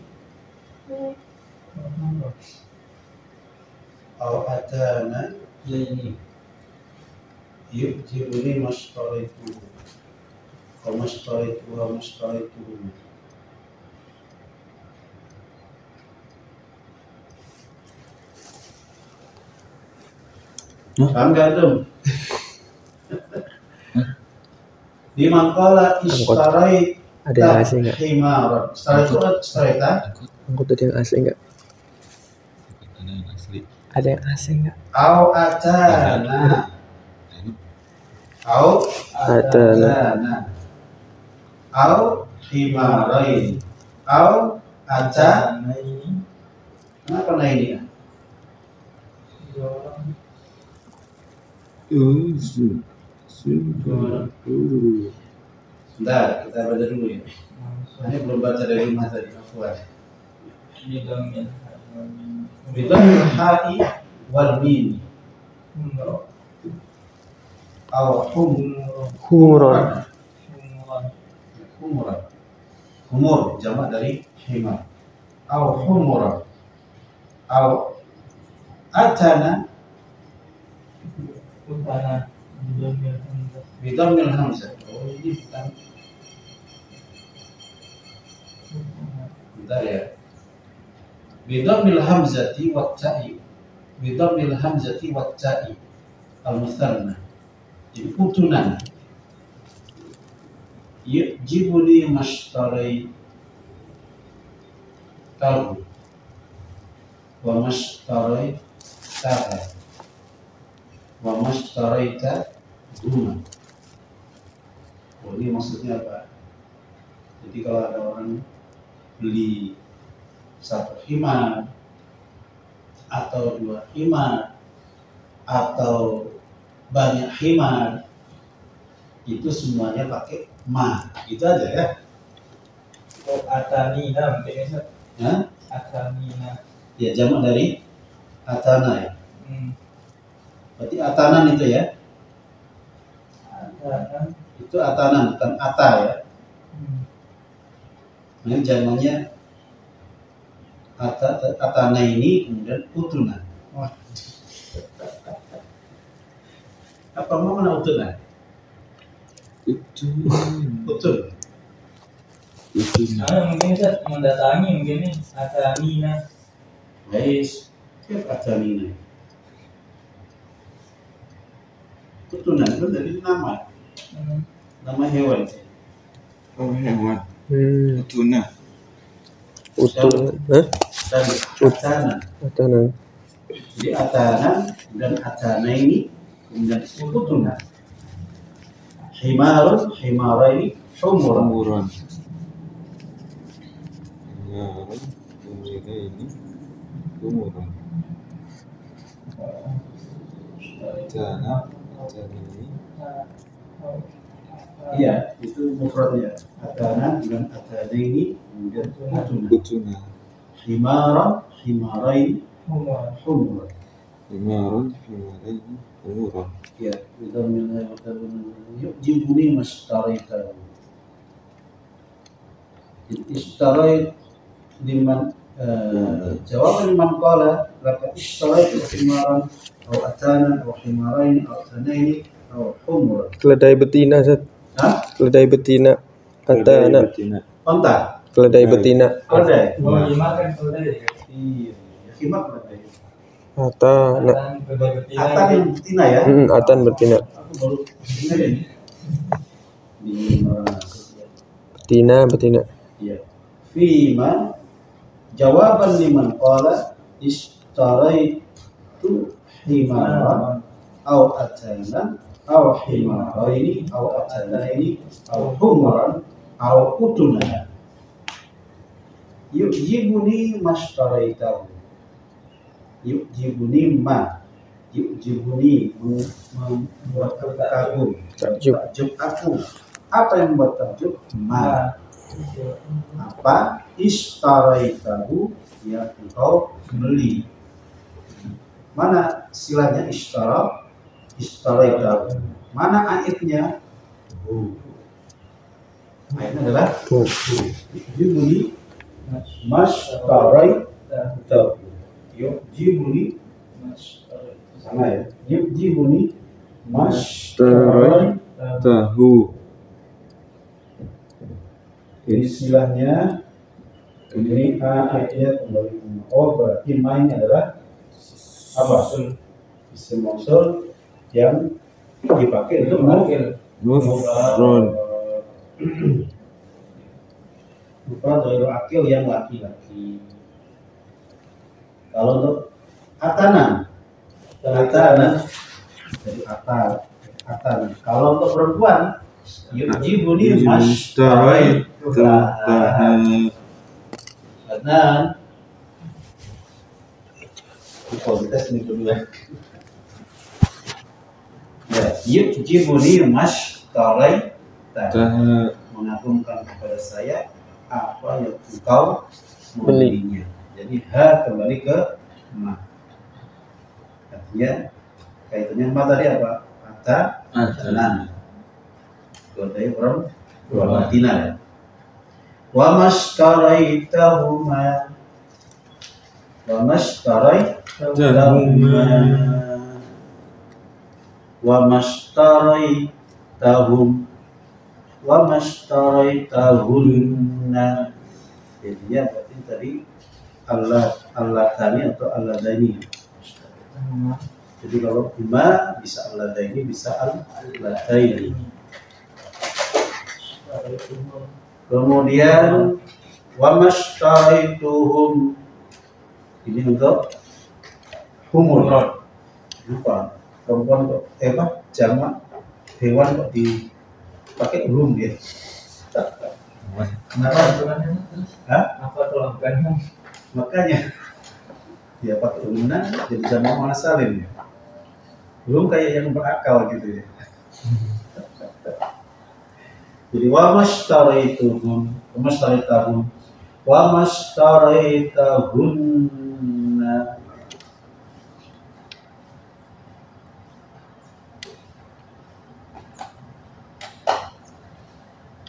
aw atana ini yujibuni mashtaraitu aw mashtaraitu wa mashtaraitu. Paham gak dong? Di mangkala ishtarait Ada yang asing nggak? himaran. Ishtarait itu ishtaraita Aku tadi yang asing nggak? Ada yang asli. Ada yang asing nggak? aw atana aw atana aw himarain aw atana. Nah ini Kenapa nah ini ya? dua orang. Bentar, kita baca dulu ya. Ini belum baca dari rumah tadi. Ini domin. Bilang ha'i wal mim aw Humuron. humur jamak dari himar. au humuran au atana Utana Bidhamil hamzah. bidammil hamzah. Oh, ini bukan. Bentar ya. Bidammil hamzati wat ta'i. Bidammil hamzati wat ta'i al-mutsanna. Jadi utunan. Yujibuni mashtarai tahu wa mashtarai taha wa mashtaraita duna. Oh, ini maksudnya apa? Jadi kalau ada orang beli satu himar atau dua himar atau banyak himar, itu semuanya pakai ma, gitu aja ya. Oh, atanina mungkin Ustaz. Ya, Atanina. ya jamak dari atana ya. Berarti atanan itu ya. Atana. Itu atanan bukan ata ya. Ini jamaknya atana ini kemudian utuna. Apa mau mana utuna? Utun. Mungkin Ustaz mendatangi mungkin nih atanina. Guys, siapa atanina? Utunan itu dari nama hewan. Oh, hewan. Utuna. Utuna. Dari atana. Atana. Jadi atana dan atana ini kemudian utuna. Himarun, himaraini, humuran. Umuran. Umuran. Ini umuran. Atana. Atana ini. Iya, itu mufradnya. Atana dan atana ini kemudian utuna. Utuna. Himaran, himaraini, Humuran. humuran. Imarun. Ini umuran. Ya, kita menilai yujibuni mashtaraita. Ishtarait liman jawaban liman qala laqad ishtaraitu himaran aw atana aw himarain aw atanaini aw humuran. Keledai betina, Zat. Hah? Keledai betina. Atana. Onta? Keledai betina. Keledai? Oh, lima kan keledai. Iya, himar keledai. Atana. Atan yang betina ya? Atan betina. Aku baru dengar ini. Lima. Betina. Ya. Fima jawaban liman qala ishtaraitu himaran aw atana aw himaraini aw atanaini aw humuran aw utuna. Yujibuni mashtaraitahu. Yujibuni ma. Yujibuni membuat kagum. Takjub. Aku. Apa yang membuat takjub? Ma. Apa? Ishtaraitahu, yang engkau beli. Mana silanya ishtaraitahu? Mana aitnya? Aitnya adalah yujibuni mashtaraitahu. Yujibuni sama ya. Yujibuni mashtaraitahu. Tahu. Jadi silahnya ini ayat kembali. Oh, berarti mainnya adalah apa? Isim mausul yang dipakai untuk Mufrad. mufrad ghairu akil yang laki-laki. Kalau untuk atanan dari atanan. Kalau untuk perempuan yujibuni mashtaraitahu. Adnan kualitas ini dulu ya. Yujibuni mashtaraitahu, mengagumkan kepada saya apa yang engkau membelinya. Jadi kembali ke ma. Artinya kaitannya ma tadi apa? Atanan. Keledai perempuan betina ya. Wa mashtaraitahuma wa mashtaraitahuma wa mashtaraitahunna. Jadi ya berarti tadi allatani atau alladani. Jadi kalau huma bisa alladani, bisa allataini. Kemudian wa mashtaraituhum, ini untuk humul. Lupa perempuan kok jamak hewan kok dipakai hum ya. Kenapa aturannya? Apa tulang? Makanya dia pakai umumnya jadi jamak muannas salim ya. Belum kayak yang berakal gitu ya. Jadi wa mashtaraituhum wa mashtaraitahunna.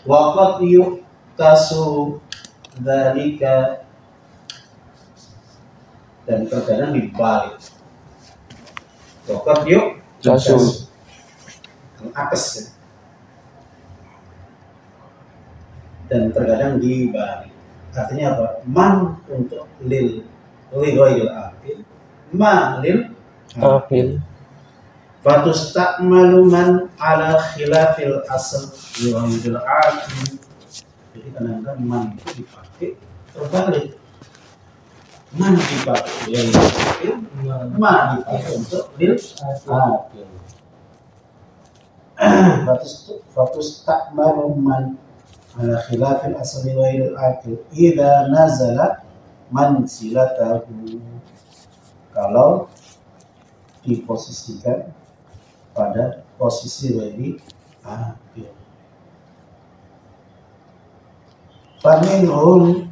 Wa qad yuqtasu dzalika, dan terkadang dibalik. Wa qad yuqtasu akes ya. Dan terkadang dibalik. Artinya apa? Man untuk lil ghairil aqil, ma lil Aqil. Fatusta'malu man ala khilafil asl li ghairil aqil. Jadi kadang-kadang man itu dipakai terbalik. Man dipakai lil aqil, ma dipakai untuk lil aqil. Fatusta'malu man ala khilafil asli ghairil aqil idza nazala manzilatahu, kalau diposisikan pada posisi ghairi aqil. Faminhum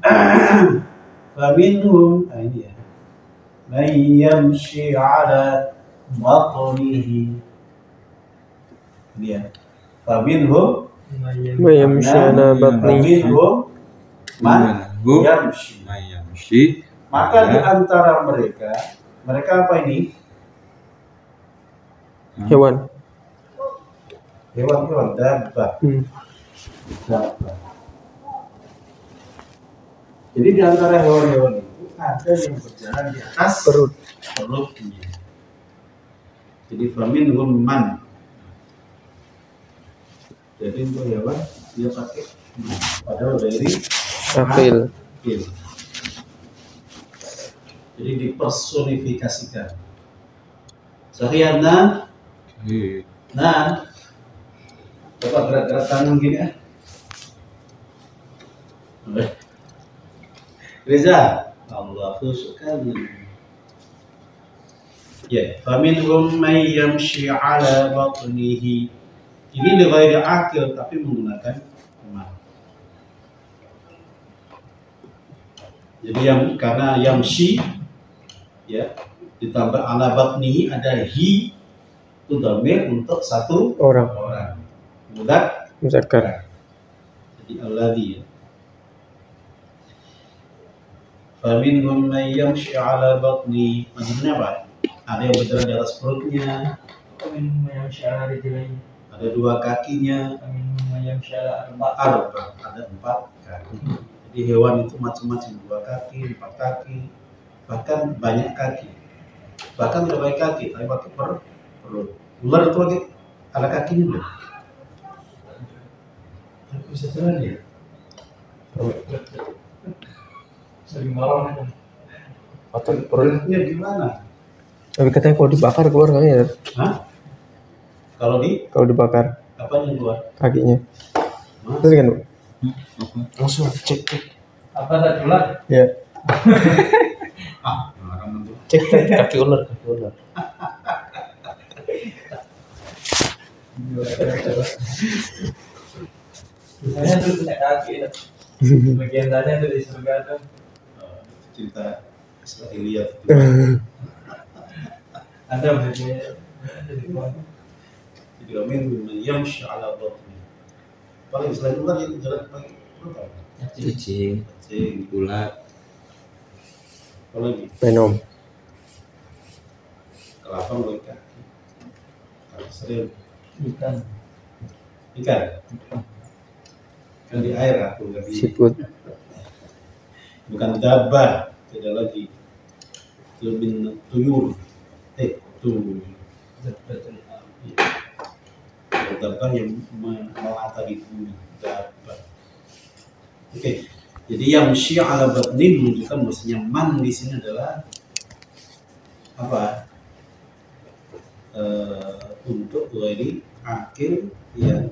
ini ya, man yamshi ala batnihi, dia faminhum Wa yamshi ala batnihi. man yamshi. Maka di antara mereka apa ini? Hewan. Dabbah. Jadi di antara hewan-hewan itu ada yang berjalan di atas perutnya. Jadi faminhum man. Jadi untuk hewan dia pakai padahal dari Aqil. Jadi dipersonifikasikan. Sahihan nan. Nan. Coba gerak-gerak tangan gini ya. Reza, Allahu sekali. Ya, faminhum man yamshi ala batnihi. Ini li ghairi aqil tapi menggunakan man. Jadi karena yamshi ya ditambah ala batnihi ada hi, itu dhamir untuk satu orang. Muzakkar. Jadi alladhi ya. Faminhum man yamshi ala batni. Maksudnya apa? Ada yang berjalan di atas perutnya. Faminhum man yamshi ala rijlaihi. Ada dua kakinya. Faminhum man yamshi ala arba'. Ada 4 kaki. Jadi hewan itu macam-macam, 2 kaki, 4 kaki, bahkan banyak kaki. Bahkan tidak pakai kaki, tapi pakai perut. Ular itu pakai ada kakinya belum? Tapi bisa jalan ya? Sering malam kan. Atau perutnya gimana? Tapi katanya kalau dibakar keluar kali ya. Hah? Kalau dibakar apa yang keluar? kakinya. Terus kan, Bu? Langsung cek. Apa tadi ular? Ya. Orang itu. Cek kaki ular. Biasanya tuh punya kaki. Bagian tanya tuh di surga tuh. Cerita Israeliat. Ada bagian. Jadi kami yamshi ala batni. Paling selain ular yang jalan pakai perut apa? Cacing, ulat. Apalagi minum, kelapa buat kaki, kalau sering Ikan. ikan kan di air aku nggak di, seafood, bukan gabah, tidak lagi lebih tuyul, tuyul. Gabah yang melata di bumi, gabah. Oke, jadi yang syi'a ala batnin menunjukkan bahwasanya man di sini adalah apa? Untuk ghairi akil yang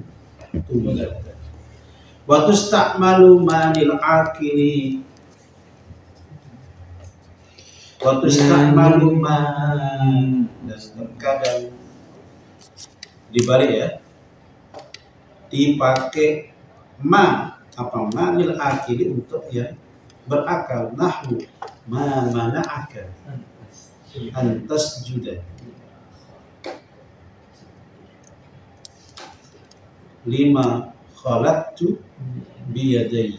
tunggal. Wa tusta'malu manil akili. Wa tusta'malu man, dan terkadang dibalik ya, dipakai ma, apa manil akili untuk yang berakal. Nahwu ma mana'aka antas juda lima khalaqtu biyadai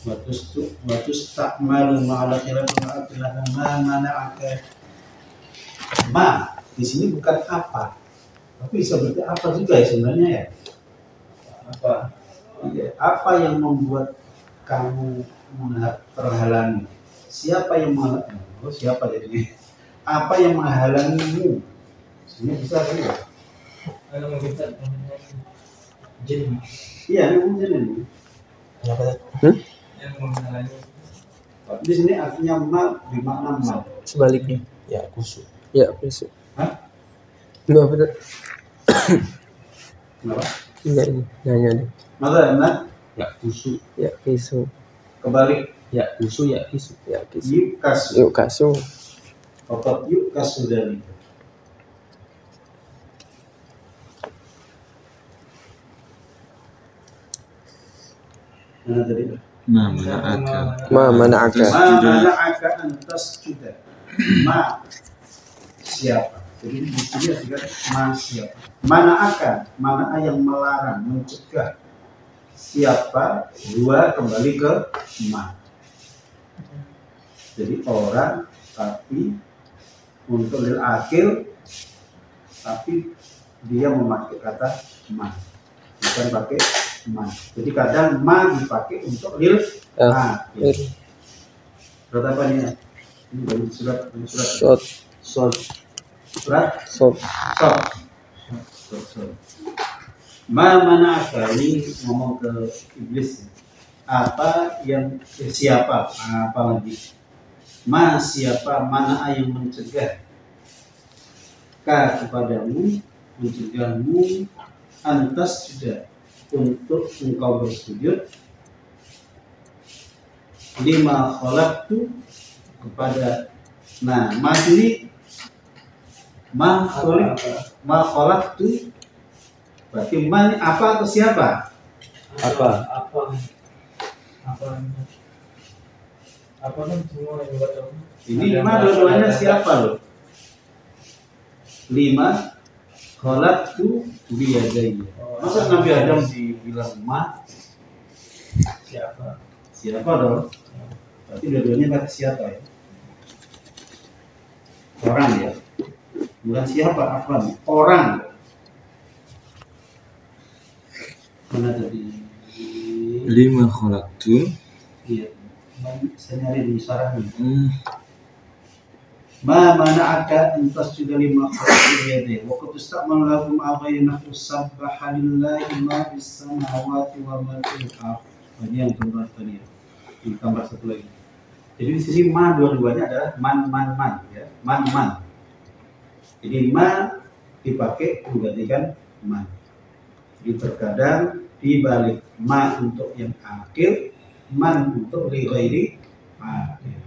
watus takmalu ma'ala khilafun atilah ma mana'aka. Ma di sini bukan apa, tapi bisa berarti apa juga ya sebenarnya ya. Apa? Iya, apa yang membuat kamu terhalangi? Siapa yang menghalangi? Oh, siapa jadi? Apa yang menghalangimu? Sebenarnya bisa juga. Kalau kita jin Iya, memang jadi ini. yang menghalangi. Di sini artinya ma bermakna ma. sebaliknya, Ya kusuk. ya besok, Hah? enggak betul, Kenapa? enggak ini, nanya deh, Maka nah, Ya kusuk. ya besok, kebalik Ya kusuk ya kusuk. ya besok, yuk kasu. yuk kasu, Otot yuk kasu dari. Mana tadi? Nah, mana akal. ma mana aka, Ma mana'aka antas juga. Ma siapa? Jadi di sini juga ma siapa? Mana'aka, mana yang melarang, mencegah. Siapa? Dua kembali ke ma. Jadi orang, tapi untuk lil akil, tapi dia memakai kata ma, bukan pakai ma. Jadi kadang ma dipakai untuk lil akil. Surat apa nih? Ini dari surat shot, surat shot, surat. Ma mana'aka, ini ngomong ke iblis. Apa yang siapa? Apa lagi? Ma siapa, mana yang mencegah ka kepadamu, mencegahmu antas juga untuk engkau bersujud lima khalaqtu kepada. Nah, ma ini ma khalaqtu berarti ma ini apa atau siapa? Apa kan semua yang buat Ini lima dua-duanya siapa loh? Lima khalaqtu biyadayya. Masa Nabi Adam dibilang ma? Siapa dong? Berarti dua-duanya kata siapa ya? Orang ya? Bukan siapa, afwan. Orang. Mana tadi? Lima khalaqtu. Iya. Saya nyari di sarahnya. Ma mana'aka antas juga lima khalaqtu biyadayya. Wa qad istamala lakum aghaina sabbaha lillahi ma fis samawati wa ma fil ardh. Ini yang kedua tadi ya. Ditambah satu lagi. Jadi di sini ma dua-duanya adalah man ya. Man. Jadi ma dipakai menggantikan man. Jadi terkadang dibalik ma untuk yang akil, man untuk li ghairi akil.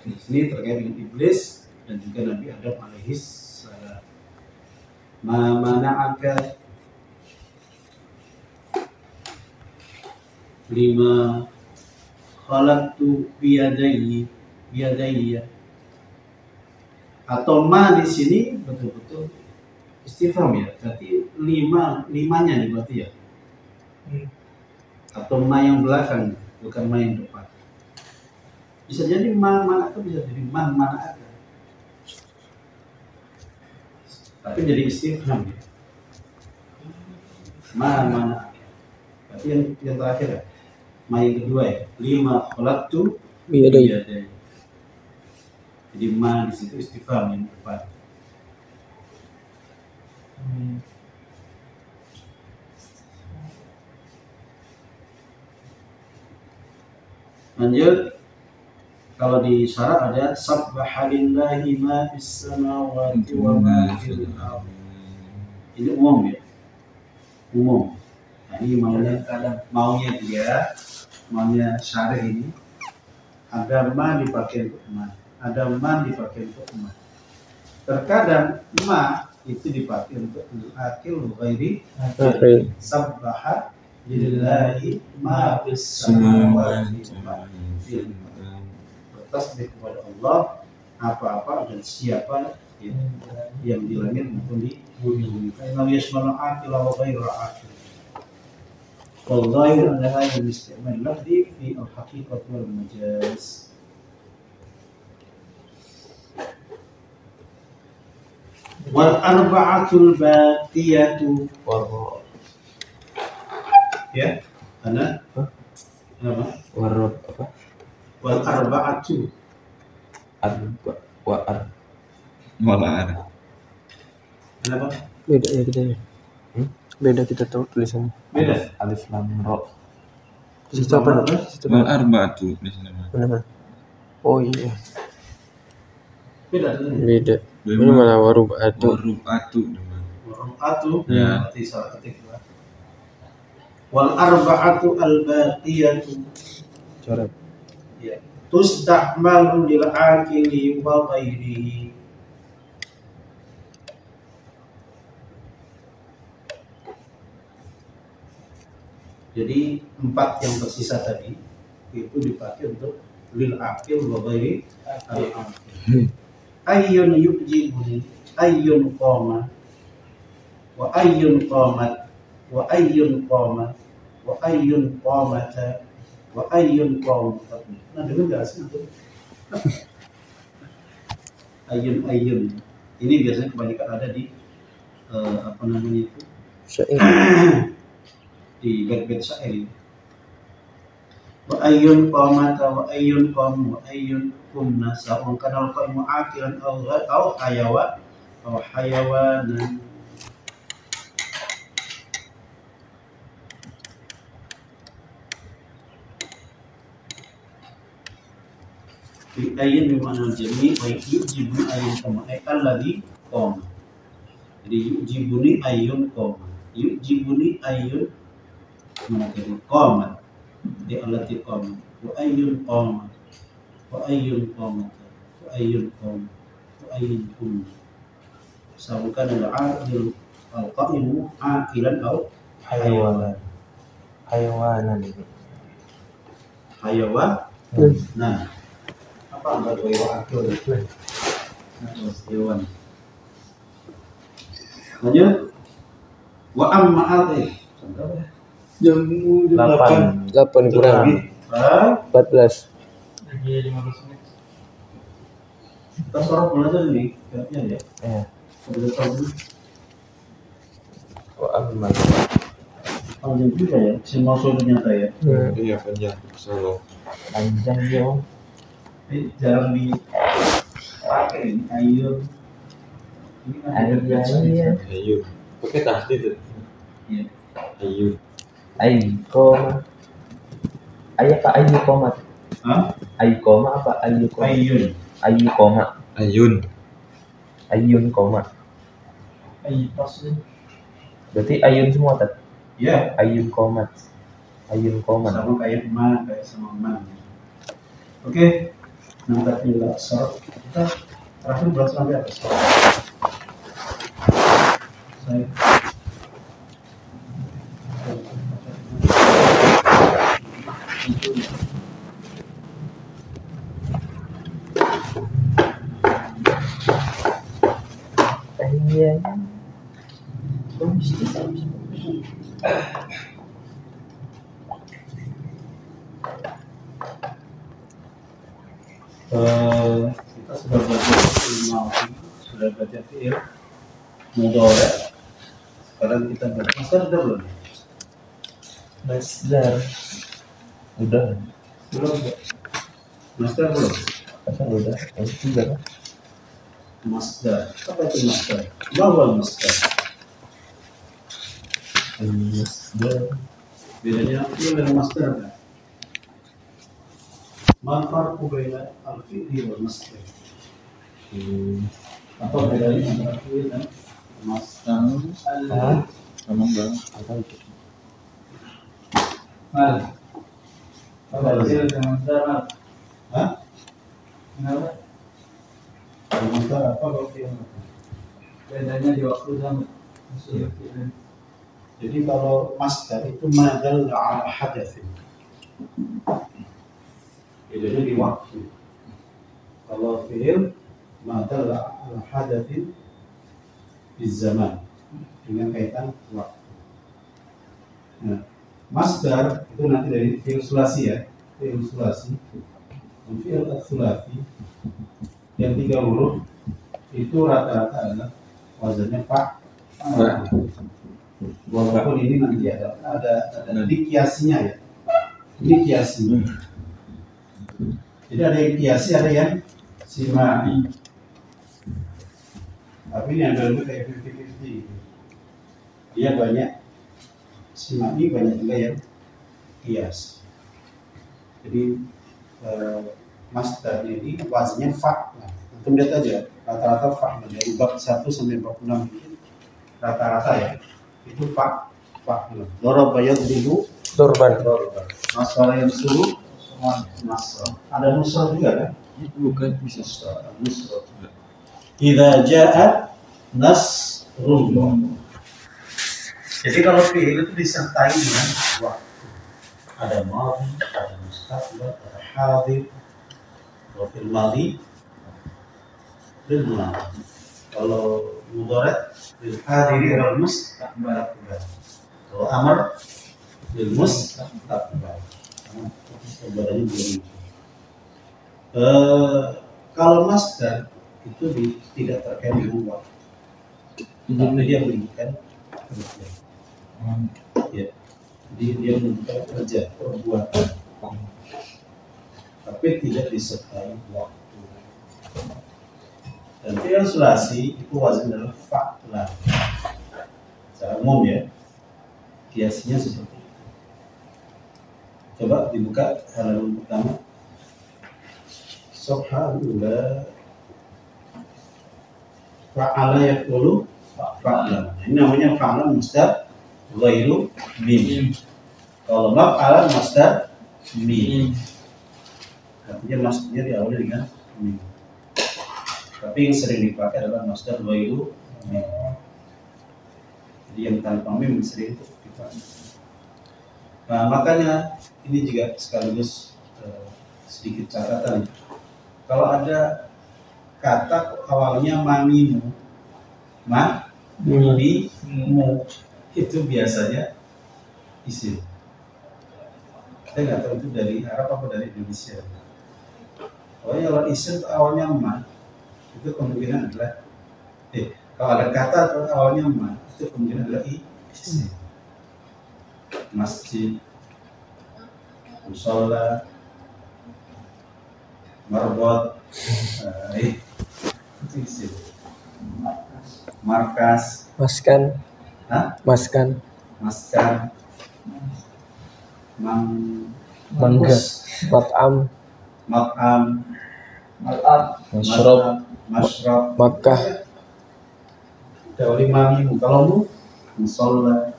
Di sini terkait dengan iblis dan juga Nabi Adam alaihis salam. Ma mana'aka lima khalaqtu biyadayya. Atau ma di sini betul-betul istifham ya. Berarti limanya nih berarti ya. Atau ma yang belakang, bukan ma yang depan. Bisa jadi mana akal, bisa jadi mana akal. Tapi jadi istifham ya. Mana akal. Berarti yang terakhir ya. Yang kedua ya. Lima khalaqtu biyadai. Jadi di situ istifham yang depan. Lanjut, kalau di syarah ada sabbaha lillahi ma fis samawati wa ma fil ardi. Ini umum ya, umum. Nah, ini maunya syarah ini ada ma dipakai untuk ma, ada ma dipakai untuk ma. Terkadang ma itu dipakai untuk akil ghairi sabbaha lillahi ma fis samawati wa ma fil ardi. Bertasbih kepada Allah apa-apa dan siapa yang di langit maupun di bumi. Karena yasmalu akil wa ghairu akil. Wal ghairu adalah yang istimal lafzi fi al-haqiqat wal majaz. Wal arba'atul baqiyatu ya, ana apa? Warab apa? Wal arba'atu Malah kenapa? Beda ya kita ya. Beda kita tahu tulisannya. Beda. alif lam ra. Situ apa? Wal arba'atu di sana. Mana? Oh iya. Beda. Beda. Ini malah warubatu. Warubatu Ya. berarti salah ketik dua. Wal arba'atu al baqiyatu Coret. ya. Tusta'malu lil akili wa ghairihi. Jadi 4 yang tersisa tadi itu dipakai untuk lil akil wa ghairi al akil. Ayyun yujibuni ayyun qama wa ayyun qamat wa ayyun qama wa ayyun qamata wa ayyun qamat. Nah, dengar enggak sih itu? Ayyun. Ini biasanya kebanyakan ada di apa namanya itu? Syair. Di bait-bait syair. Wa ayyun qamata wa ayyun qam wa ayyun kunna sa'un kana al-qaimu akilan aw hayawanan. Fi ayyin bima'na jami' wa yujibu ayyun qama ay alladhi qama. Jadi yujibuni ayyun qama. Yujibuni ayyun mana tadi qama. Di allati qama. Wa ayyun qama. Wa ayyun qama. Wa ayyun qama. Wa ayyun kunna. Sabukan al-aqil al-qaimu aqilan aw hayawanan. Hayawanan ini. Hayawan. Nah, apa antara hayawan akil itu? Hayawan. Lanjut. Wa amma al-eh. Jam 8 kurang 14. Lagi 15 menit. Kita sorot belajar nih, kayaknya ya. Ya. Sudah tahu dulu. Oh, aman. Panjang juga ya, semua soal ternyata ya. Iya panjang. Solo. Panjang yo. Jarang dipakai ini air. Ini kan Air. Ayo. Pakai tasdid tuh. Iya. Ayo. Ayu koma. Ayu apa ayu koma? Hah? Ayu koma apa ayu koma? Ayun. Ayu koma. Ayun. Ayun koma. Ayo pas nih. Berarti ayun semua tak? Ya. Ayun komat. Ayun komat. Sama kayak man, kayak sama man. Oke. Nanti kita sorot. Kita terakhir berat sampai apa? Saya. Iya. Kita sudah belajar fi'il madhi, sudah belajar fi'il mudhari'. Sekarang kita belajar masdar udah belum? Masdar. Udah. Belum ya? Masdar belum? Kan udah. Sudah. Masdar. Apa itu masdar? Bahwa masdar. Masdar. Bedanya fi'il dan masdar kan? Ma farqu baina al-fi'li wal masdar? Apa bedanya antara fi'il dan masdar? Ngomong bang. Mal. Apa hasil dengan mal? Hah? Kenapa? Kalau masdar apa kalau fi'il? Bedanya di waktu sama. Maksudnya fi'il. Jadi kalau masdar itu madal ala hadatsin. Bedanya di waktu. Kalau fi'il madal ala hadatsin di zaman dengan kaitan waktu. Nah, masdar itu nanti dari fi'il sulasi ya, fi'il sulasi. Fi'il sulasi yang 3 huruf itu rata-rata adalah wazannya fa'al. Walaupun ini nanti ada dikiasinya ya. Ini kiasi. Jadi ada yang kiasi, ada yang simai. Tapi ini yang dulu kayak 50-50. Dia banyak simai, banyak juga yang kias. Jadi masdarnya ini wazannya fa'. Nah, antum lihat aja rata-rata fa' dari bab 1 sampai bab 6 itu rata-rata ya. Itu fa'. Daraba yadribu Turban. nasara yang suruh nasra. Ada nusra juga kan? Bukan bisa. Nusra. Idza jaa nasrullah. Jadi kalau fi'il itu disertai dengan waktu. Ada madhi, ada mustaqbal, ada hadir. Kalau fi'il madhi bil madhi. Kalau mudhari' bil hadiri wal mustaqbal. Kalau amar bil mustaqbal. Pembahasannya belum. Kalau masdar itu tidak terkait dengan waktu. Tapi dia menunjukkan kerja. Ya. Jadi dia menunjukkan kerja, perbuatan. Tapi tidak disertai waktu. Dan fi'il sulasi itu wazan adalah fa'lan. Secara umum ya, kiasnya seperti itu. Coba dibuka halaman pertama. Safha ula fa'ala yaqulu fa'lan. Ini namanya fa'lan masdar ghairu mim. Kalau maf'alan masdar mim. Artinya masdarnya diawali dengan mim. Tapi yang sering dipakai adalah masdar ghairu mim. Jadi yang tanpa mim sering dipakai. Nah, makanya ini juga sekaligus sedikit catatan. Kalau ada kata awalnya mamimu, mu, itu biasanya isim. Saya nggak tahu itu dari Arab apa dari Indonesia. Pokoknya kalau isim awalnya ma, itu kemungkinan adalah kalau ada kata awalnya ma, itu kemungkinan adalah isim. Masjid, musola, marbot, itu isim. Markas, Maskan. hah? Maskan. Maskan, Mangga. Mat'am. mat'am, Masyrab. masyrab, Makkah. Dawali mamimu. Kalau mu, musola,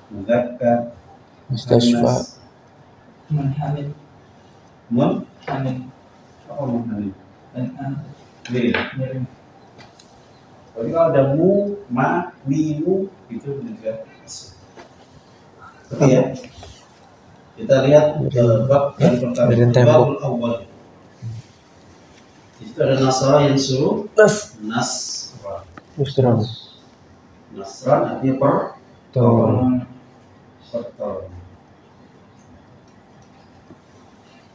muzakkar, Mustashfa. Menhamin. mun, Amin. apa mun? Dan Mirim. miring. Jadi kalau ada mu, ma, mimu itu juga isim. Oke ya. Kita lihat bab yang pertama. Miring tempo. Babul awal. Itu ada nasra yang suruh nasra. Musram. Nasran artinya Tolong. pertolongan.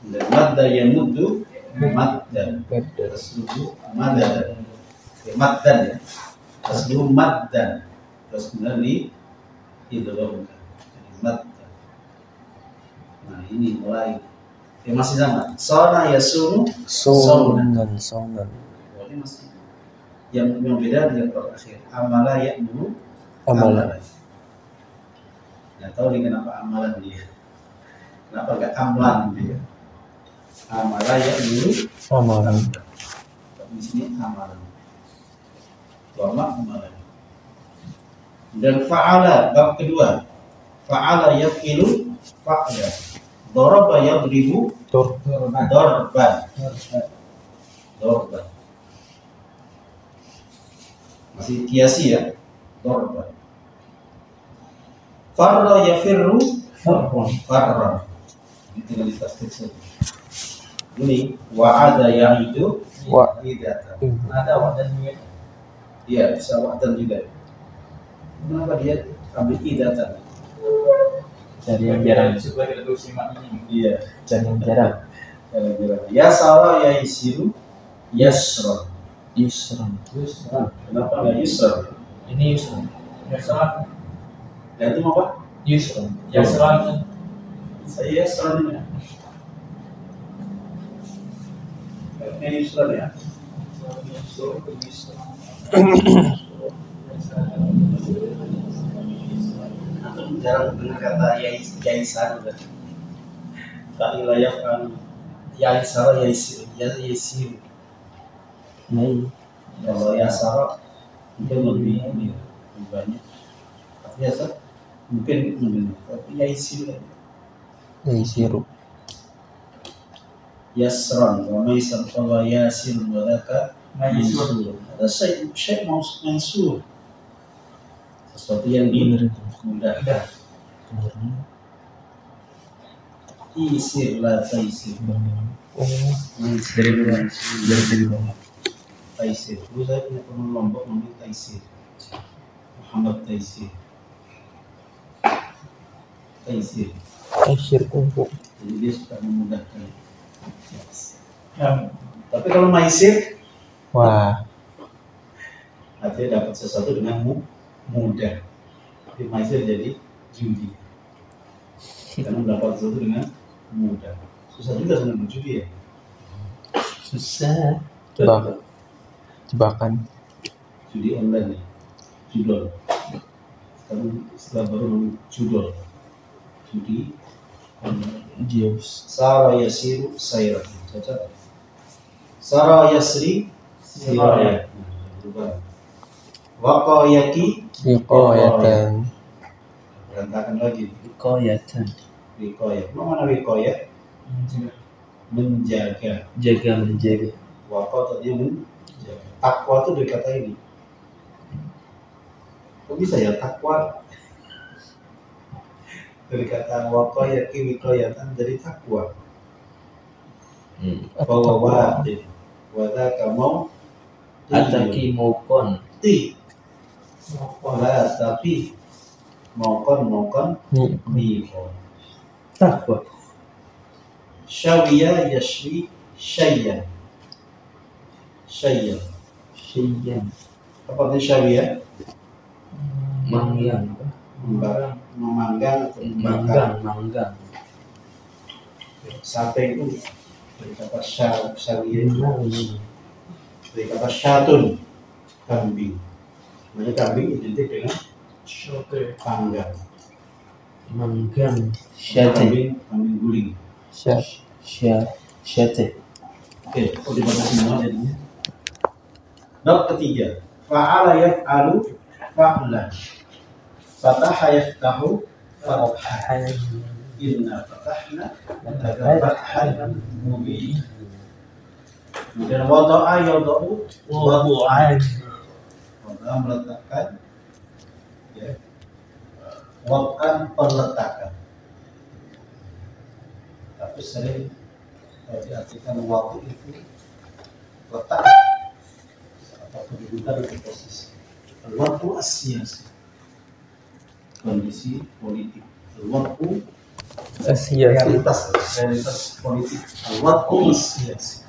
Dan madda yamuddu maddan. Tasluhu maddan. Maddan ya. Tasluhu maddan. Terus kemudian idghamkan. Jadi maddan. Nah ini mulai. Ya masih sama. Sona yasumu Sonan. Ini masih yang beda dengan terakhir. Amala ya'muru Amalan. Nggak tahu nih kenapa amalan dia. Kenapa nggak amlan dia? Amala ya'muru Amalan. Di sini amalan. Wama amalan. Dan fa'ala bab kedua. Fa'ala yaf'ilu fa'la. Daraba yadribu darban. Masih kiasi ya. Darban. Farra yafirru farra. Ini tinggal ditasbih saja. Ini wa'ada ya'idu idatan. Ada wadah niat. Iya, bisa wa'dan juga. Kenapa dia ambil idatan? Cari yang jarang. Sebagai reduksi maknanya. Iya. Cari yang jarang. Ya sawa ya isiru yasron. Yusran. Kenapa nggak yusron? Ini Yusran. Yusran. Nah itu apa? Yusran. Yusran. Saya yasron ya. Ini yusron ya. Atau jarang dengar kata yaisar udah. Tak wilayah kan yaisar yaisir. Kalau yasar mungkin lebih banyak. Biasa mungkin tapi yaisir. Yaisiru. Yasran wa maisar fa yasir wa laka Maisur. ada syai mansur. Sesuatu yang dimudahkan. Isir la taisir. Dari bawah. Taisir. Dulu saya punya teman Lombok namanya Taisir. Muhammad Taisir. Taisir. Asyir kumpul. Jadi dia suka memudahkan. Yang Tapi kalau Maisir Wah, artinya dapat sesuatu dengan mudah. Tapi Maisir jadi judi. Karena mendapat sesuatu dengan mudah. Susah juga sebenarnya berjudi ya. Susah. jebakan. Judi online nih. Judol. Sekarang istilah baru namanya judol. Judi online. Zeus. Sara yasiru sayran. Cocok. Sara yasri siraya. Waqayaki Wiqayatan. berantakan lagi. Koyatan. Wiqayah. Mana wiqayah? Menjaga. Jaga menjaga. Waqa tadi menjaga. Takwa itu dari kata ini. Kok bisa ya takwa? Dari kata waqayaki wiqayatan jadi takwa. Bahwa wadid. Wadaka mau Ataki maukon. ti. Wala tapi maukon mikon. Takwa. Syawiya yashwi syayyan. Syayyan. Syian. Apa itu syawiya? Manggang. Memanggang atau membakar. Manggang. Sate itu dari kata syawiya itu dari kata syatun, kambing. Makanya kambing identik dengan panggang. Manggang. Syate. Kambing guling. Syate. Oke, udah dibaca semua jadinya. Bab ketiga, fa'ala yaf'alu fa'la. Fataha yaftahu fatha. Inna fatahna laka fathan mubin. Kemudian wada'a yada'u Wadu'an. wada'a meletakkan, ya, wad'an perletakan. Tapi sering diartikan waktu itu letak atau kedudukan atau posisi. Waktu asiasi, kondisi politik. Waktu Asia. realitas politik. Waktu asiasi.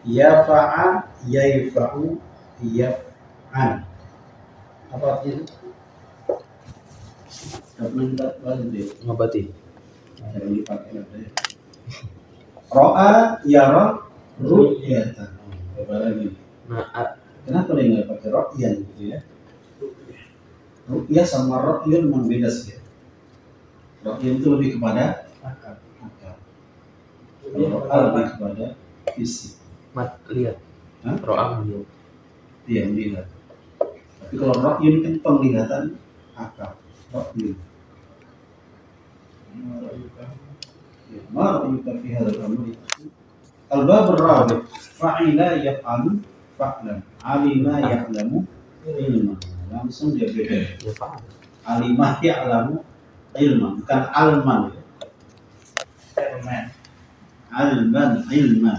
Yafa'a, yaifa'u, yaf'an. Apa artinya? Tidak pernah kita bahas deh. Ngobati. Jangan dipakai ada ya. Ro'a, yara, ru'yatan. Coba lagi. Nah, Kenapa dia nggak pakai ro'yan gitu ya? Ru'yah sama ro'yun memang beda sih ya. Ro'yan itu lebih kepada akal. Kalau ro'a lebih kepada fisik. mat lihat. Hah? Ro'am lihat. Iya, melihat. Tapi kalau ro'yun kan penglihatan akal. Ro'yun. Ya, ma ra'yuka fi hadzal amri? Al-bab ar-rabi' fa'ila yaf'alu fa'lan. Alima ya'lamu ilma. Langsung dia beda. Ya paham. Alima ya'lamu ilma, bukan alman ya. Alman ilma.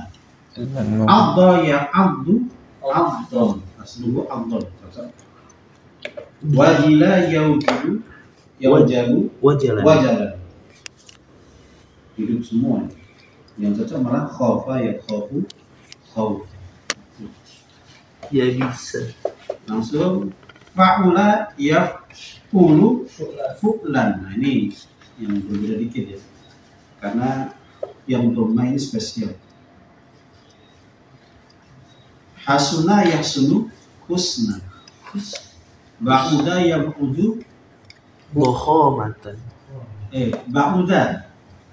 Abda ya abdu abdon. Asluhu abdon. Wajila yaujibu yaujabu Wajalan. wajalan. Hidup semua. Yang cocok malah khaufa ya khaufu khauf. Ya bisa. Langsung fa'ula yaf'ulu fu'lan. Nah ini yang berbeda dikit ya. Karena yang doma ini spesial. Hasuna yahsunu husna. Ba'uda yab'udu Bohomatan. ba'uda.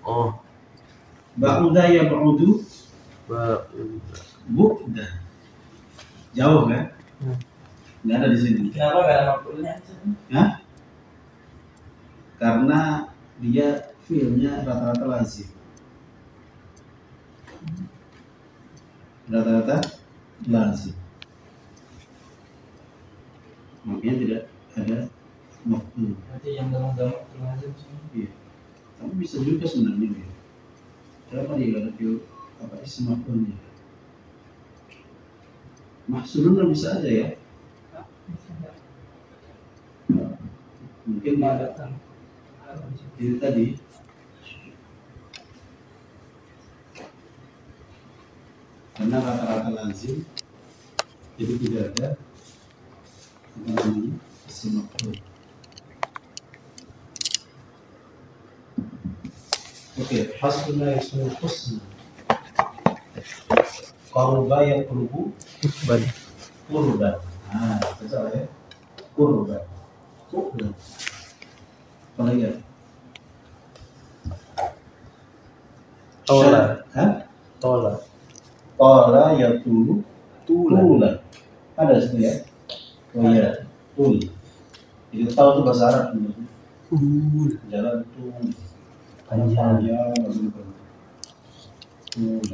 Oh, Ba'uda yab'udu bu'da. Jauh kan? Nggak ada di sini. Kenapa nggak ada maf'ulnya? Hah? Karena dia fiilnya rata-rata lazim. Rata-rata lazim. Makanya tidak ada maf'ul. Berarti yang dalam lazim sih. Iya. Tapi bisa juga sebenarnya ya. Kenapa dia nggak ada fiil apa isim maf'ulnya? Mahsulun bisa aja ya. Mungkin ada itu tadi. Karena rata-rata lazim, jadi tidak ada apa namanya isim maf'ul. Oke, hasbuna ismul husna. Qaruba yaqrubu ban. qurban. Nah, itu ya. Qurban. Qurban. Apa lagi ya? Tola. Hah? Tola. Tola yatulu Tulan. tulan. Ada situ ya? Oh iya, tul. Jadi tahu itu bahasa Arab sebenarnya. Jalan tul. Panjang.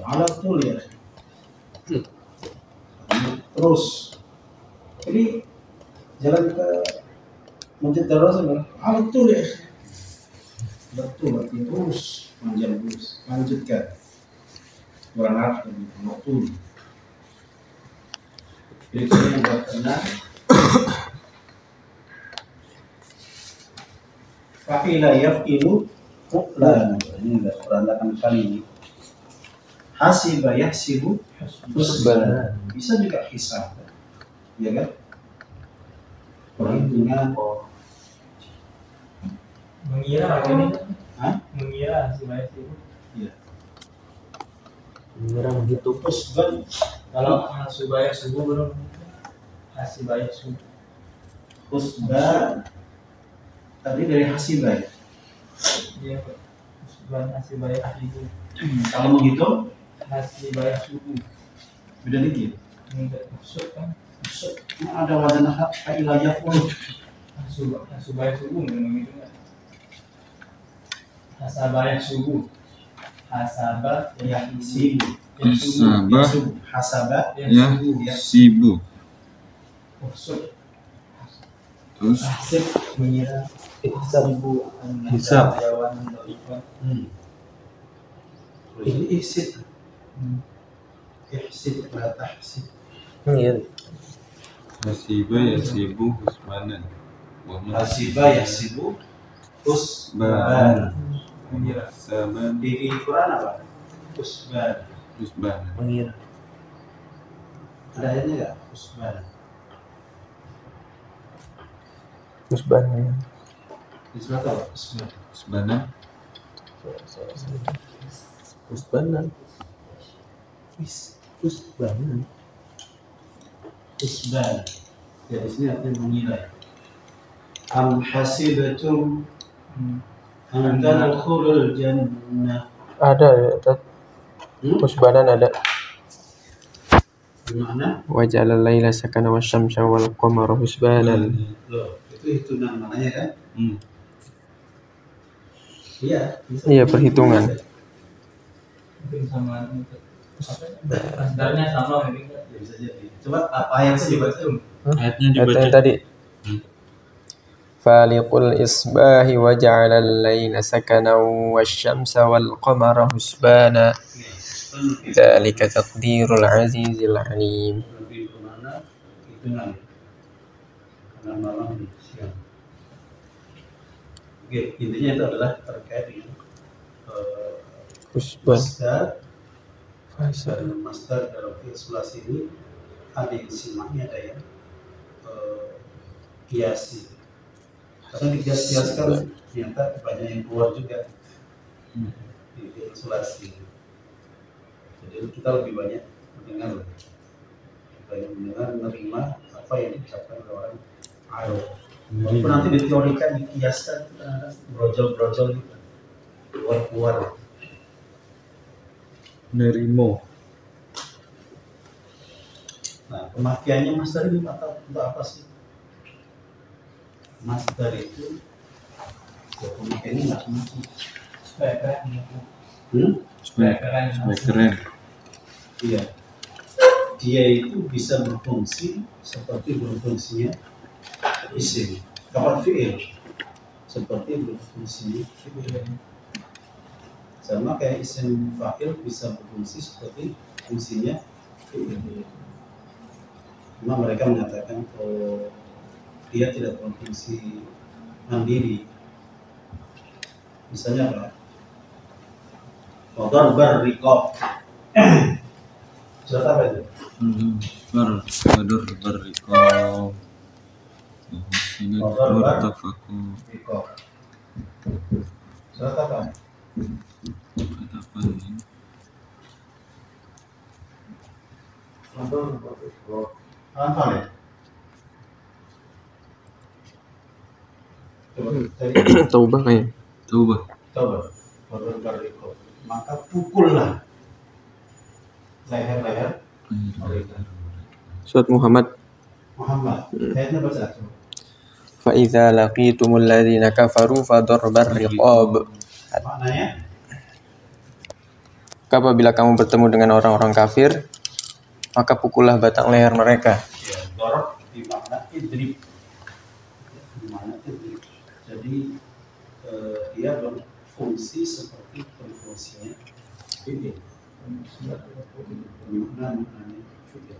Alat tul ya. Terus. Jadi jalan ke Masjid Darul Salam. Alat tul ya. Betul, artinya terus panjang terus. Lanjutkan. Kurang Arab betul. Berikutnya yang buat benar. Fa'ila yaf'ilu fu'lan. Ini enggak berantakan kali ini. Hasiba yahsibu husban. Bisa juga hisab. Ya kan? Perhitungan. Mengira ini. Hah? Mengira si baik itu. Iya. Mengira menghitung. Husban. Kalau hasubaya subuh belum. Hasibaya subuh. Husban. Tadi dari hasiba. Iya, Pak. Husban hasibaya subuh. Kalau menghitung Hasibaya subuh. beda dikit. Enggak maksud kan? Ada wadah fa'ila yaf'ulu. Hasubaya subuh memang itu enggak. Hasabaya subuh. Hasaba Sibu. Hasaba Hasaba ya sibu. Maksud Terus hasib mengira Hisab. Hisab. jawaban dhaifah. Ini ihsib. Ihsib la tahsib. Iya. hasiba ya sibu husbanan. Hasiba yahsibu husban. Mengira Saban Di Quran apa? Husban. husbanan. Mengira. Ada ayatnya nggak? Husbana. Husbana. Di surat apa? Husbana. Husbana. Husbana. Husbana. Husbana. Ya di sini artinya menilai. Am hasibatum an tadkhulul jannah. Ada ya, Husbanan ada. Gimana? Waja'alal laila sakana wasyamsa wal qamara husbanan. Loh, itu hitungan mananya kan? Iya. Iya, perhitungan. Mungkin sama dasarnya sama mungkin. Ya, bisa jadi. Coba apa ayatnya dibaca? Ayatnya Kata dibaca. yang tadi. Faliqul isbahi waja'alal laila sakana wasyamsa wal qamara husbana. Dzalika taqdirul azizil alim. Lebih kemana? Hitungan. Karena malam di siang. Oke, intinya itu adalah terkait dengan Husban. Masdar dan masdar dalam fi'il sulasi ini ada yang simaknya, ada yang kiasi. Karena dikias-kiaskan ternyata banyak yang keluar juga di fi'il sulasi. Jadi kita lebih banyak mendengar, menerima apa yang diucapkan oleh orang Arab. Walaupun nanti diteorikan, dikiaskan, kita brojol-brojol gitu, keluar-keluar. Nerimo. Nah, pemakaiannya masdar ini untuk apa sih? Masdar itu ya pemakaiannya nggak semacam. Supaya keren. Supaya keren. Iya. Dia itu bisa berfungsi seperti berfungsinya isim, kapan fi'il seperti berfungsi fi'il. Sama kayak isim fa'il bisa berfungsi seperti fungsinya fi'il. Cuma mereka mengatakan kalau dia tidak berfungsi mandiri. Misalnya apa? Wadar riqab. Surat apa itu? Fadur berriqab. Murtafaku. Riqab. Surat apa? Apa ini? Anfal ya? Coba tadi Taubah kayaknya. Coba. Wadar riqab. Maka pukullah leher-leher mereka. Surat Muhammad. Ayatnya baca. Fa idza laqitumul ladzina kafaru fadarbar riqab. Maknanya Apabila kamu bertemu dengan orang-orang kafir, maka pukullah batang leher mereka. ya, dorot di makna idrib. Di makna idrib. Jadi dia berfungsi seperti fungsinya ini. Maknanya juga.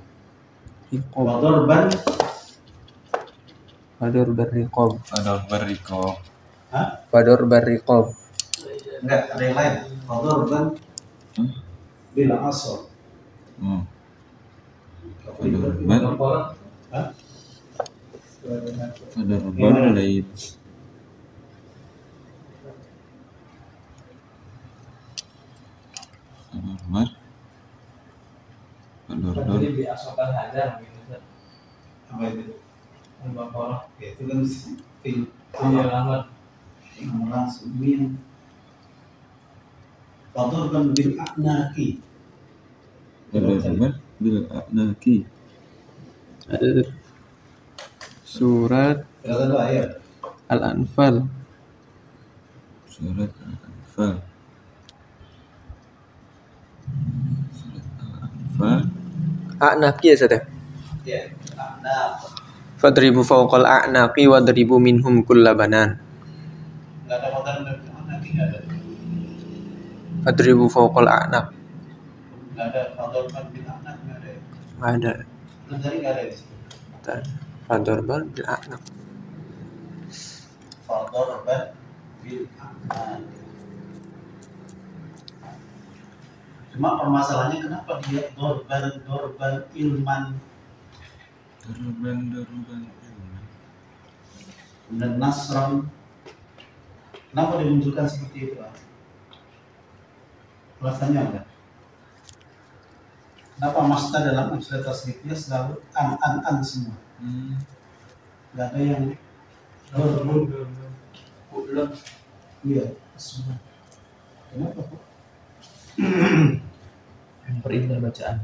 Riqab. Wadorban Fadarbar riqab. Fadur berriqab. Fadarbar riqab. enggak ada yang lain. Wadorban bil asr. Fadur Hah? lain. Fadur Jadi biasakan hajar mungkin. Apa itu? Al-Baqarah. Ya, itu kan film Iya lambat. langsung min. Wadorban bil a'naqi. Fadur bil a'naqi. Surat Kata dua ayat. Al-Anfal. Surat Al-Anfal. A'naqi ya saudara. Ya, a'naq. Fadribu fawqal a'naqi wadribu minhum kullabanan. Enggak ada wadorban bil a'naqi, enggak ada. Fadribu fawqal a'naq. Enggak ada wadorban bil a'naq, enggak ada. Ada. Itu tadi enggak ada di situ. Fadriban bil a'naq. Wadorban bil a'naq. Cuma permasalahannya kenapa dia dorban ilman Dorban. dan nasron, kenapa dimunculkan seperti itu? Alasannya apa? Kenapa masda dalam amsilah tasrifnya selalu an semua? Nggak ada yang Ulun. iya semua. Kenapa? Memperindah bacaan.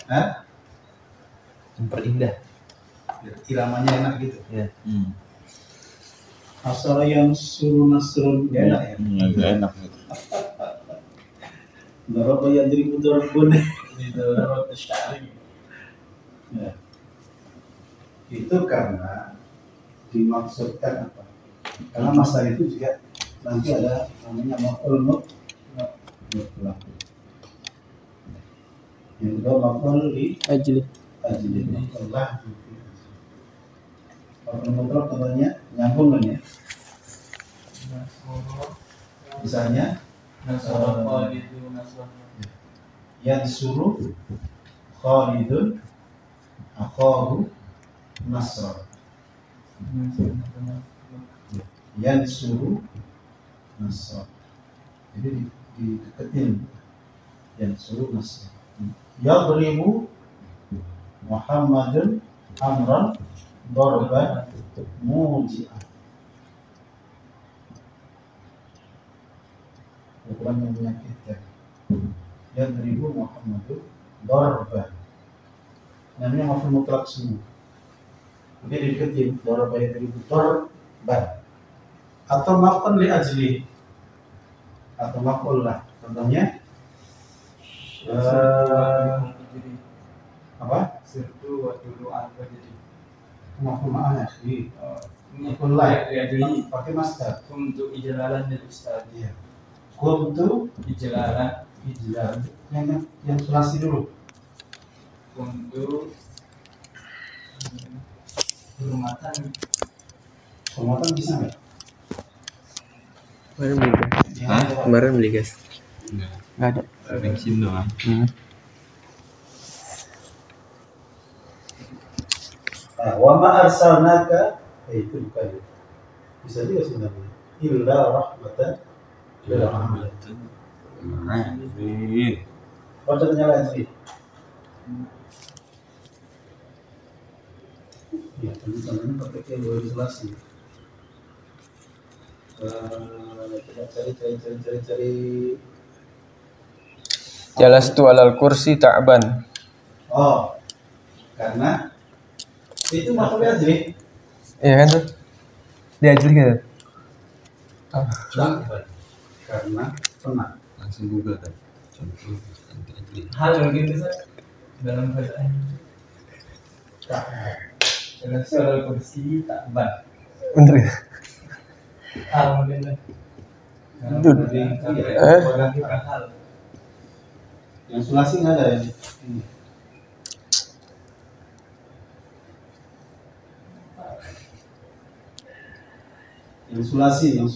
Hah? Memperindah. Iramanya enak gitu. Ya. Asal yang suruh nasrun enak ya. Agak enak gitu. Berapa yang jadi putar pun. Itu roti syari. Ya. Itu karena dimaksudkan apa? Karena masa itu juga nanti ada namanya maf'ul mutlaq. Yang kedua maf'ul li Ajli. ajli Allah. Maf'ul mutlaq contohnya nyambung kan ya? Misalnya Nasrul Khalidu Nasrul. yansuru Khalidun akhahu Nasr. Yansuru Nasr. Jadi dideketin Yansuru Nasr. Yadribu Muhammadun amran darban muji'ah. Pukulan yang menyakitkan. Yadribu Muhammadun darban. Namanya maf'ul mutlaq semua. Oke, dideketin darban yadribu darban. Atau maf'ul li ajli. Atau maf'ul lah. Contohnya apa? Sirtu wa dulu apa jadi? Maf'ul ma'ah ya. Ini Ini maf'ul lah. ya jadi Pakai masdar. untuk ijlalan dari ustaz. Iya. Kuntu Ijlalan ijlal. Yang sulasi dulu. untuk hormatan. Hormatan bisa nggak? Kemarin beli gas. Hah? Kemarin beli gas. Nggak ada. Bensin doang. Nah, wa ma arsalnaka itu bukan. Bisa juga sebenarnya. Illa rahmatan lil alamin. Contohnya lagi. Ya, tulisannya pakai ilustrasi. Kita cari. Jalastu alal kursi ta'ban. Oh, karena itu maf'ul ajli. Iya kan tuh? Dia ajli gitu. Karena penat. Langsung Google kan. Contoh anti Hal mungkin bisa dalam bacaan. Dengan soal kursi tak ban. Bener ya? Hal mungkin. Hal. Yang sulasi nggak ada ini. Yang sulasi. Yang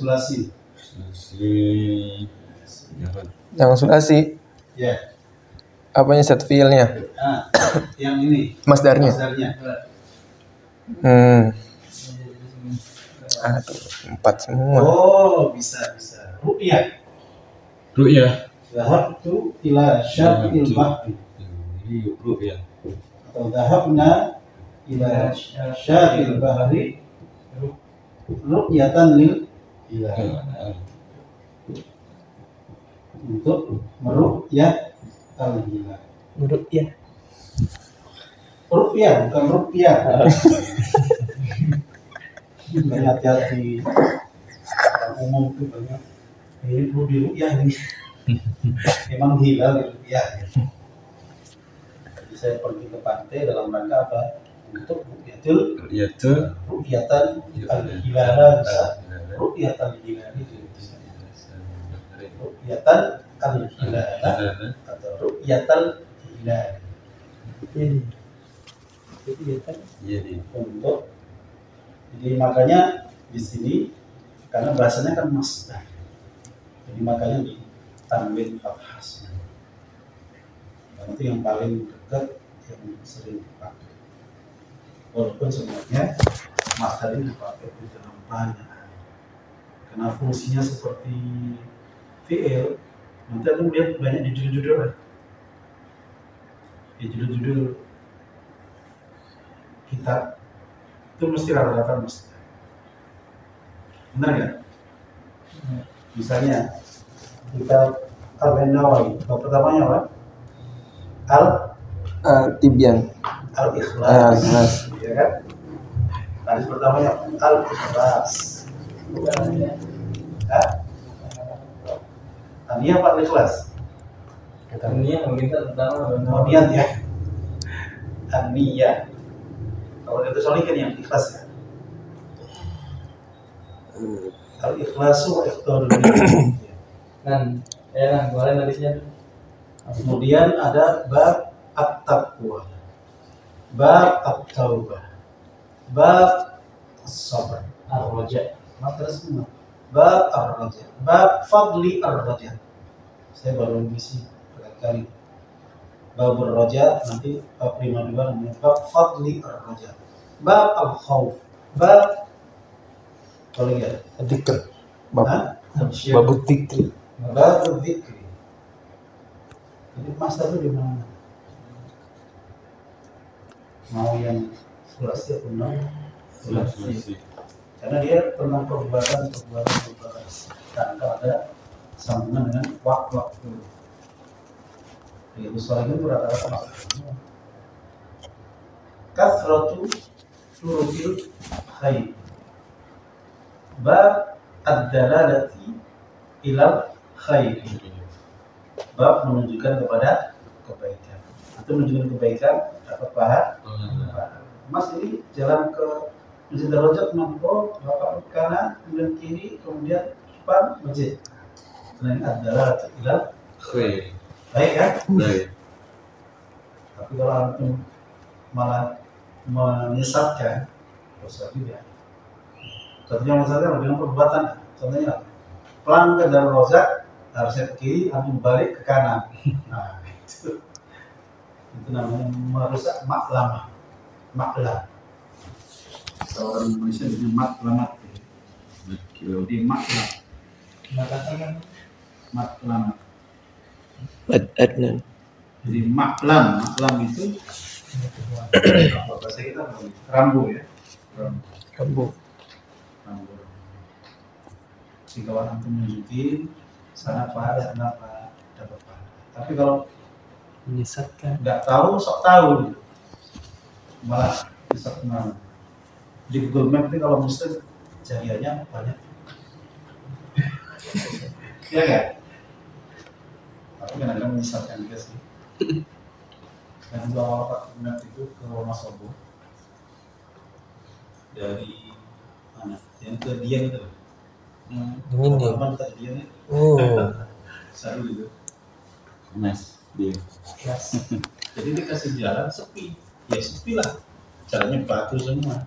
sulasi. Ya. Apanya set fiilnya? Nah, yang ini. Masdarnya. Aduh, 4 semua. Oh, bisa. Ru'yah. Dhahabtu ila syatil bahri. Ru'yah. Atau dhahabna ila syatil bahri ru'yatan lil hilal. Untuk meru'yah al-hilal. Meru'yah. Ru'yah bukan ru'yah. Banyak hati-hati. Umum itu banyak. Ini perlu diru'yah ini. Emang hilal ya. Jadi saya pergi ke pantai dalam rangka apa? Untuk ru'yatul ru'yatan al-hilal. Ru'yatan al-hilal ru'yatan al-hilal atau ru'yatal hilal. Untuk jadi makanya di sini karena bahasanya kan masdar. Jadi makanya di tanwin fathah. Itu yang paling dekat yang sering dipakai. Walaupun sebenarnya masdar ini dipakai di dalam banyak, karena fungsinya seperti fi'il. Nanti aku lihat banyak di judul-judul, di judul-judul kitab itu mesti rata-rata masdar. Benar nggak? Misalnya kita Al-Nawawi, pertamanya apa? Tibyan. Al-Ikhlas, ya kan? Hadis pertamanya Al-Ikhlas. Tania apa Al-Ikhlas? Ini yang kita pertama Oh, niat ya. An-niyah. Kalau itu soalnya kan yang ikhlas ya. Al-ikhlasu wa ikhtarul dan kemarin hadisnya Kemudian ada bab at-taqwa, bab at-taubah, bab as-sabr, ar-raja. maka semua. Bab ar-raja, bab fadli ar-raja. Saya baru mengisi berkali-kali. Bab ar-raja, nanti bab 52 namanya bab fadli ar-raja. Bab al-khawf, bab kalau ya, Dzikr. Hah? Babut dzikri. bab dzikri. Jadi master itu di mana? Mau yang sulasi atau non sulasi? Karena dia tentang perbuatan. Tanpa ada sambungan dengan waktu. Itu soalnya itu rata-rata maksudnya. Kathratu turukil khair. Bab ad-dalalati ilal khair. Bab menunjukkan kepada kebaikan. Itu menunjukkan kebaikan dapat pahala. Mas ini jalan ke Masjid Al-Rojak, mampu bapak ke kanan, kemudian kiri, kemudian depan masjid. Selain adalah ilal Khair. baik kan? Baik. Tapi kalau antum malah menyesatkan, dosa juga. Contohnya misalnya dengan perbuatan, contohnya pelan ke Darul Rozak, harusnya ke kiri, antum balik ke kanan. Nah, itu namanya merusak maklam. Kalau orang Indonesia dengan maklamat, jadi maklam, maklamat. Adnan. Jadi maklam itu bahasa kita rambu ya, Rambu. rambu. Jadi kalau antum menunjukin sana pak dapat pak. Tapi kalau Menyesatkan. nggak tahu sok tahu, malah bisa kemana. Di Google Map ini kalau muslim jariahnya banyak, ya nggak? Tapi kadang-kadang menyesatkan juga sih. Dan bawa Pak Map itu ke Wonosobo dari mana? Yang ke Dieng itu. Dingin dia. Kapan ke Dieng itu? Oh. Seru gitu. Mas, dia. Jadi dikasih jalan sepi, ya sepi lah. Jalannya batu semua.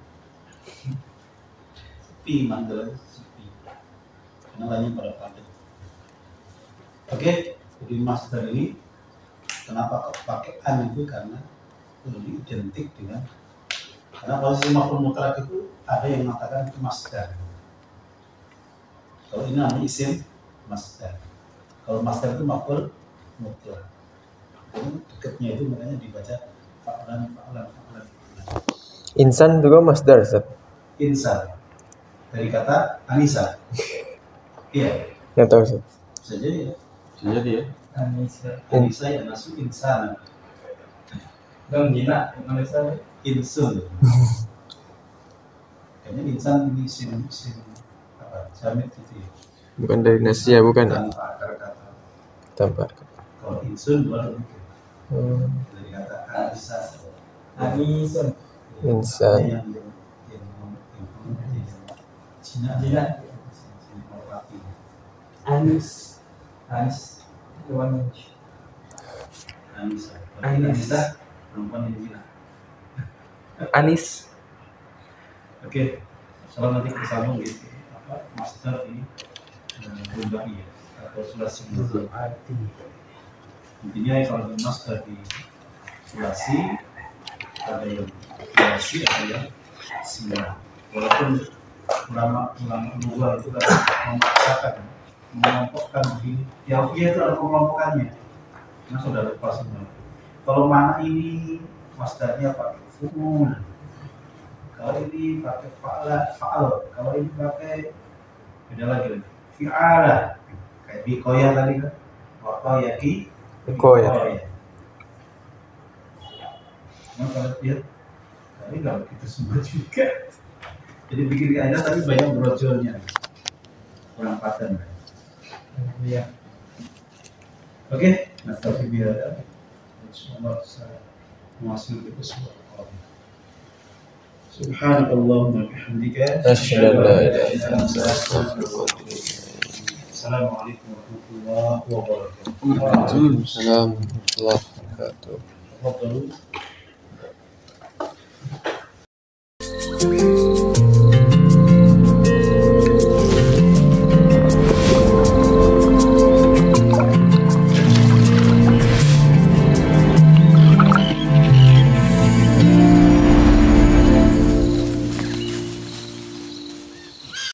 Sepi, jalannya sepi. Karena lainnya pada padat. Oke, jadi master ini kenapa pakai an itu karena lebih identik dengan, karena posisi maf'ul mutlak itu ada yang mengatakan itu masdar. Kalau ini namanya isim masdar. Kalau masdar itu maf'ul mutlak. Jadi dekatnya itu makanya dibaca fa'lan. Insan juga masdar, Ustaz. Insan dari kata Anisa. Iya, Nggak tahu, Ustaz. bisa jadi ya. Jadi ya. Anisa ya nasu insan. Dan Jina Indonesia Insun. Kayaknya insan ini sim apa? Jamit gitu ya. Bukan dari nasi ya, bukan ya? Tanpa akar kata. Tanpa. Kalau insun baru gitu. Dari kata Anisa. Anisun Insan. Yang Cina. Cina. Merpati. Anis Tuan Anisa. Anisa. Perempuan yang Cina. Anis. Oke, soal nanti kesambung gitu. Apa master di rubai ya atau sulasi. Intinya kalau masdar di sulasi ada yang sulasi, ada yang sila. Walaupun ulama luar itu kan memaksakan mengelompokkan begini. Yang itu ada pengelompokannya. Nah sudah lepas semua. Kalau mana ini masdarnya pakai fu'ul, kalau ini pakai fa'al, kalau ini pakai beda lagi fi'ala, kayak bikoya tadi kan, waktu yaki Bikoya. Nah kalau lihat tadi nggak begitu semua juga, jadi bikin aja tapi banyak brojolnya, kurang paten. Ya. Oke, nah tapi biar ada semua saya masuk itu semua. Subhanallahumma bihamdika Asyhadu an la ilaha illa anta Assalamualaikum warahmatullahi wabarakatuh. Waalaikumsalam warahmatullahi wabarakatuh. Tafadhalu.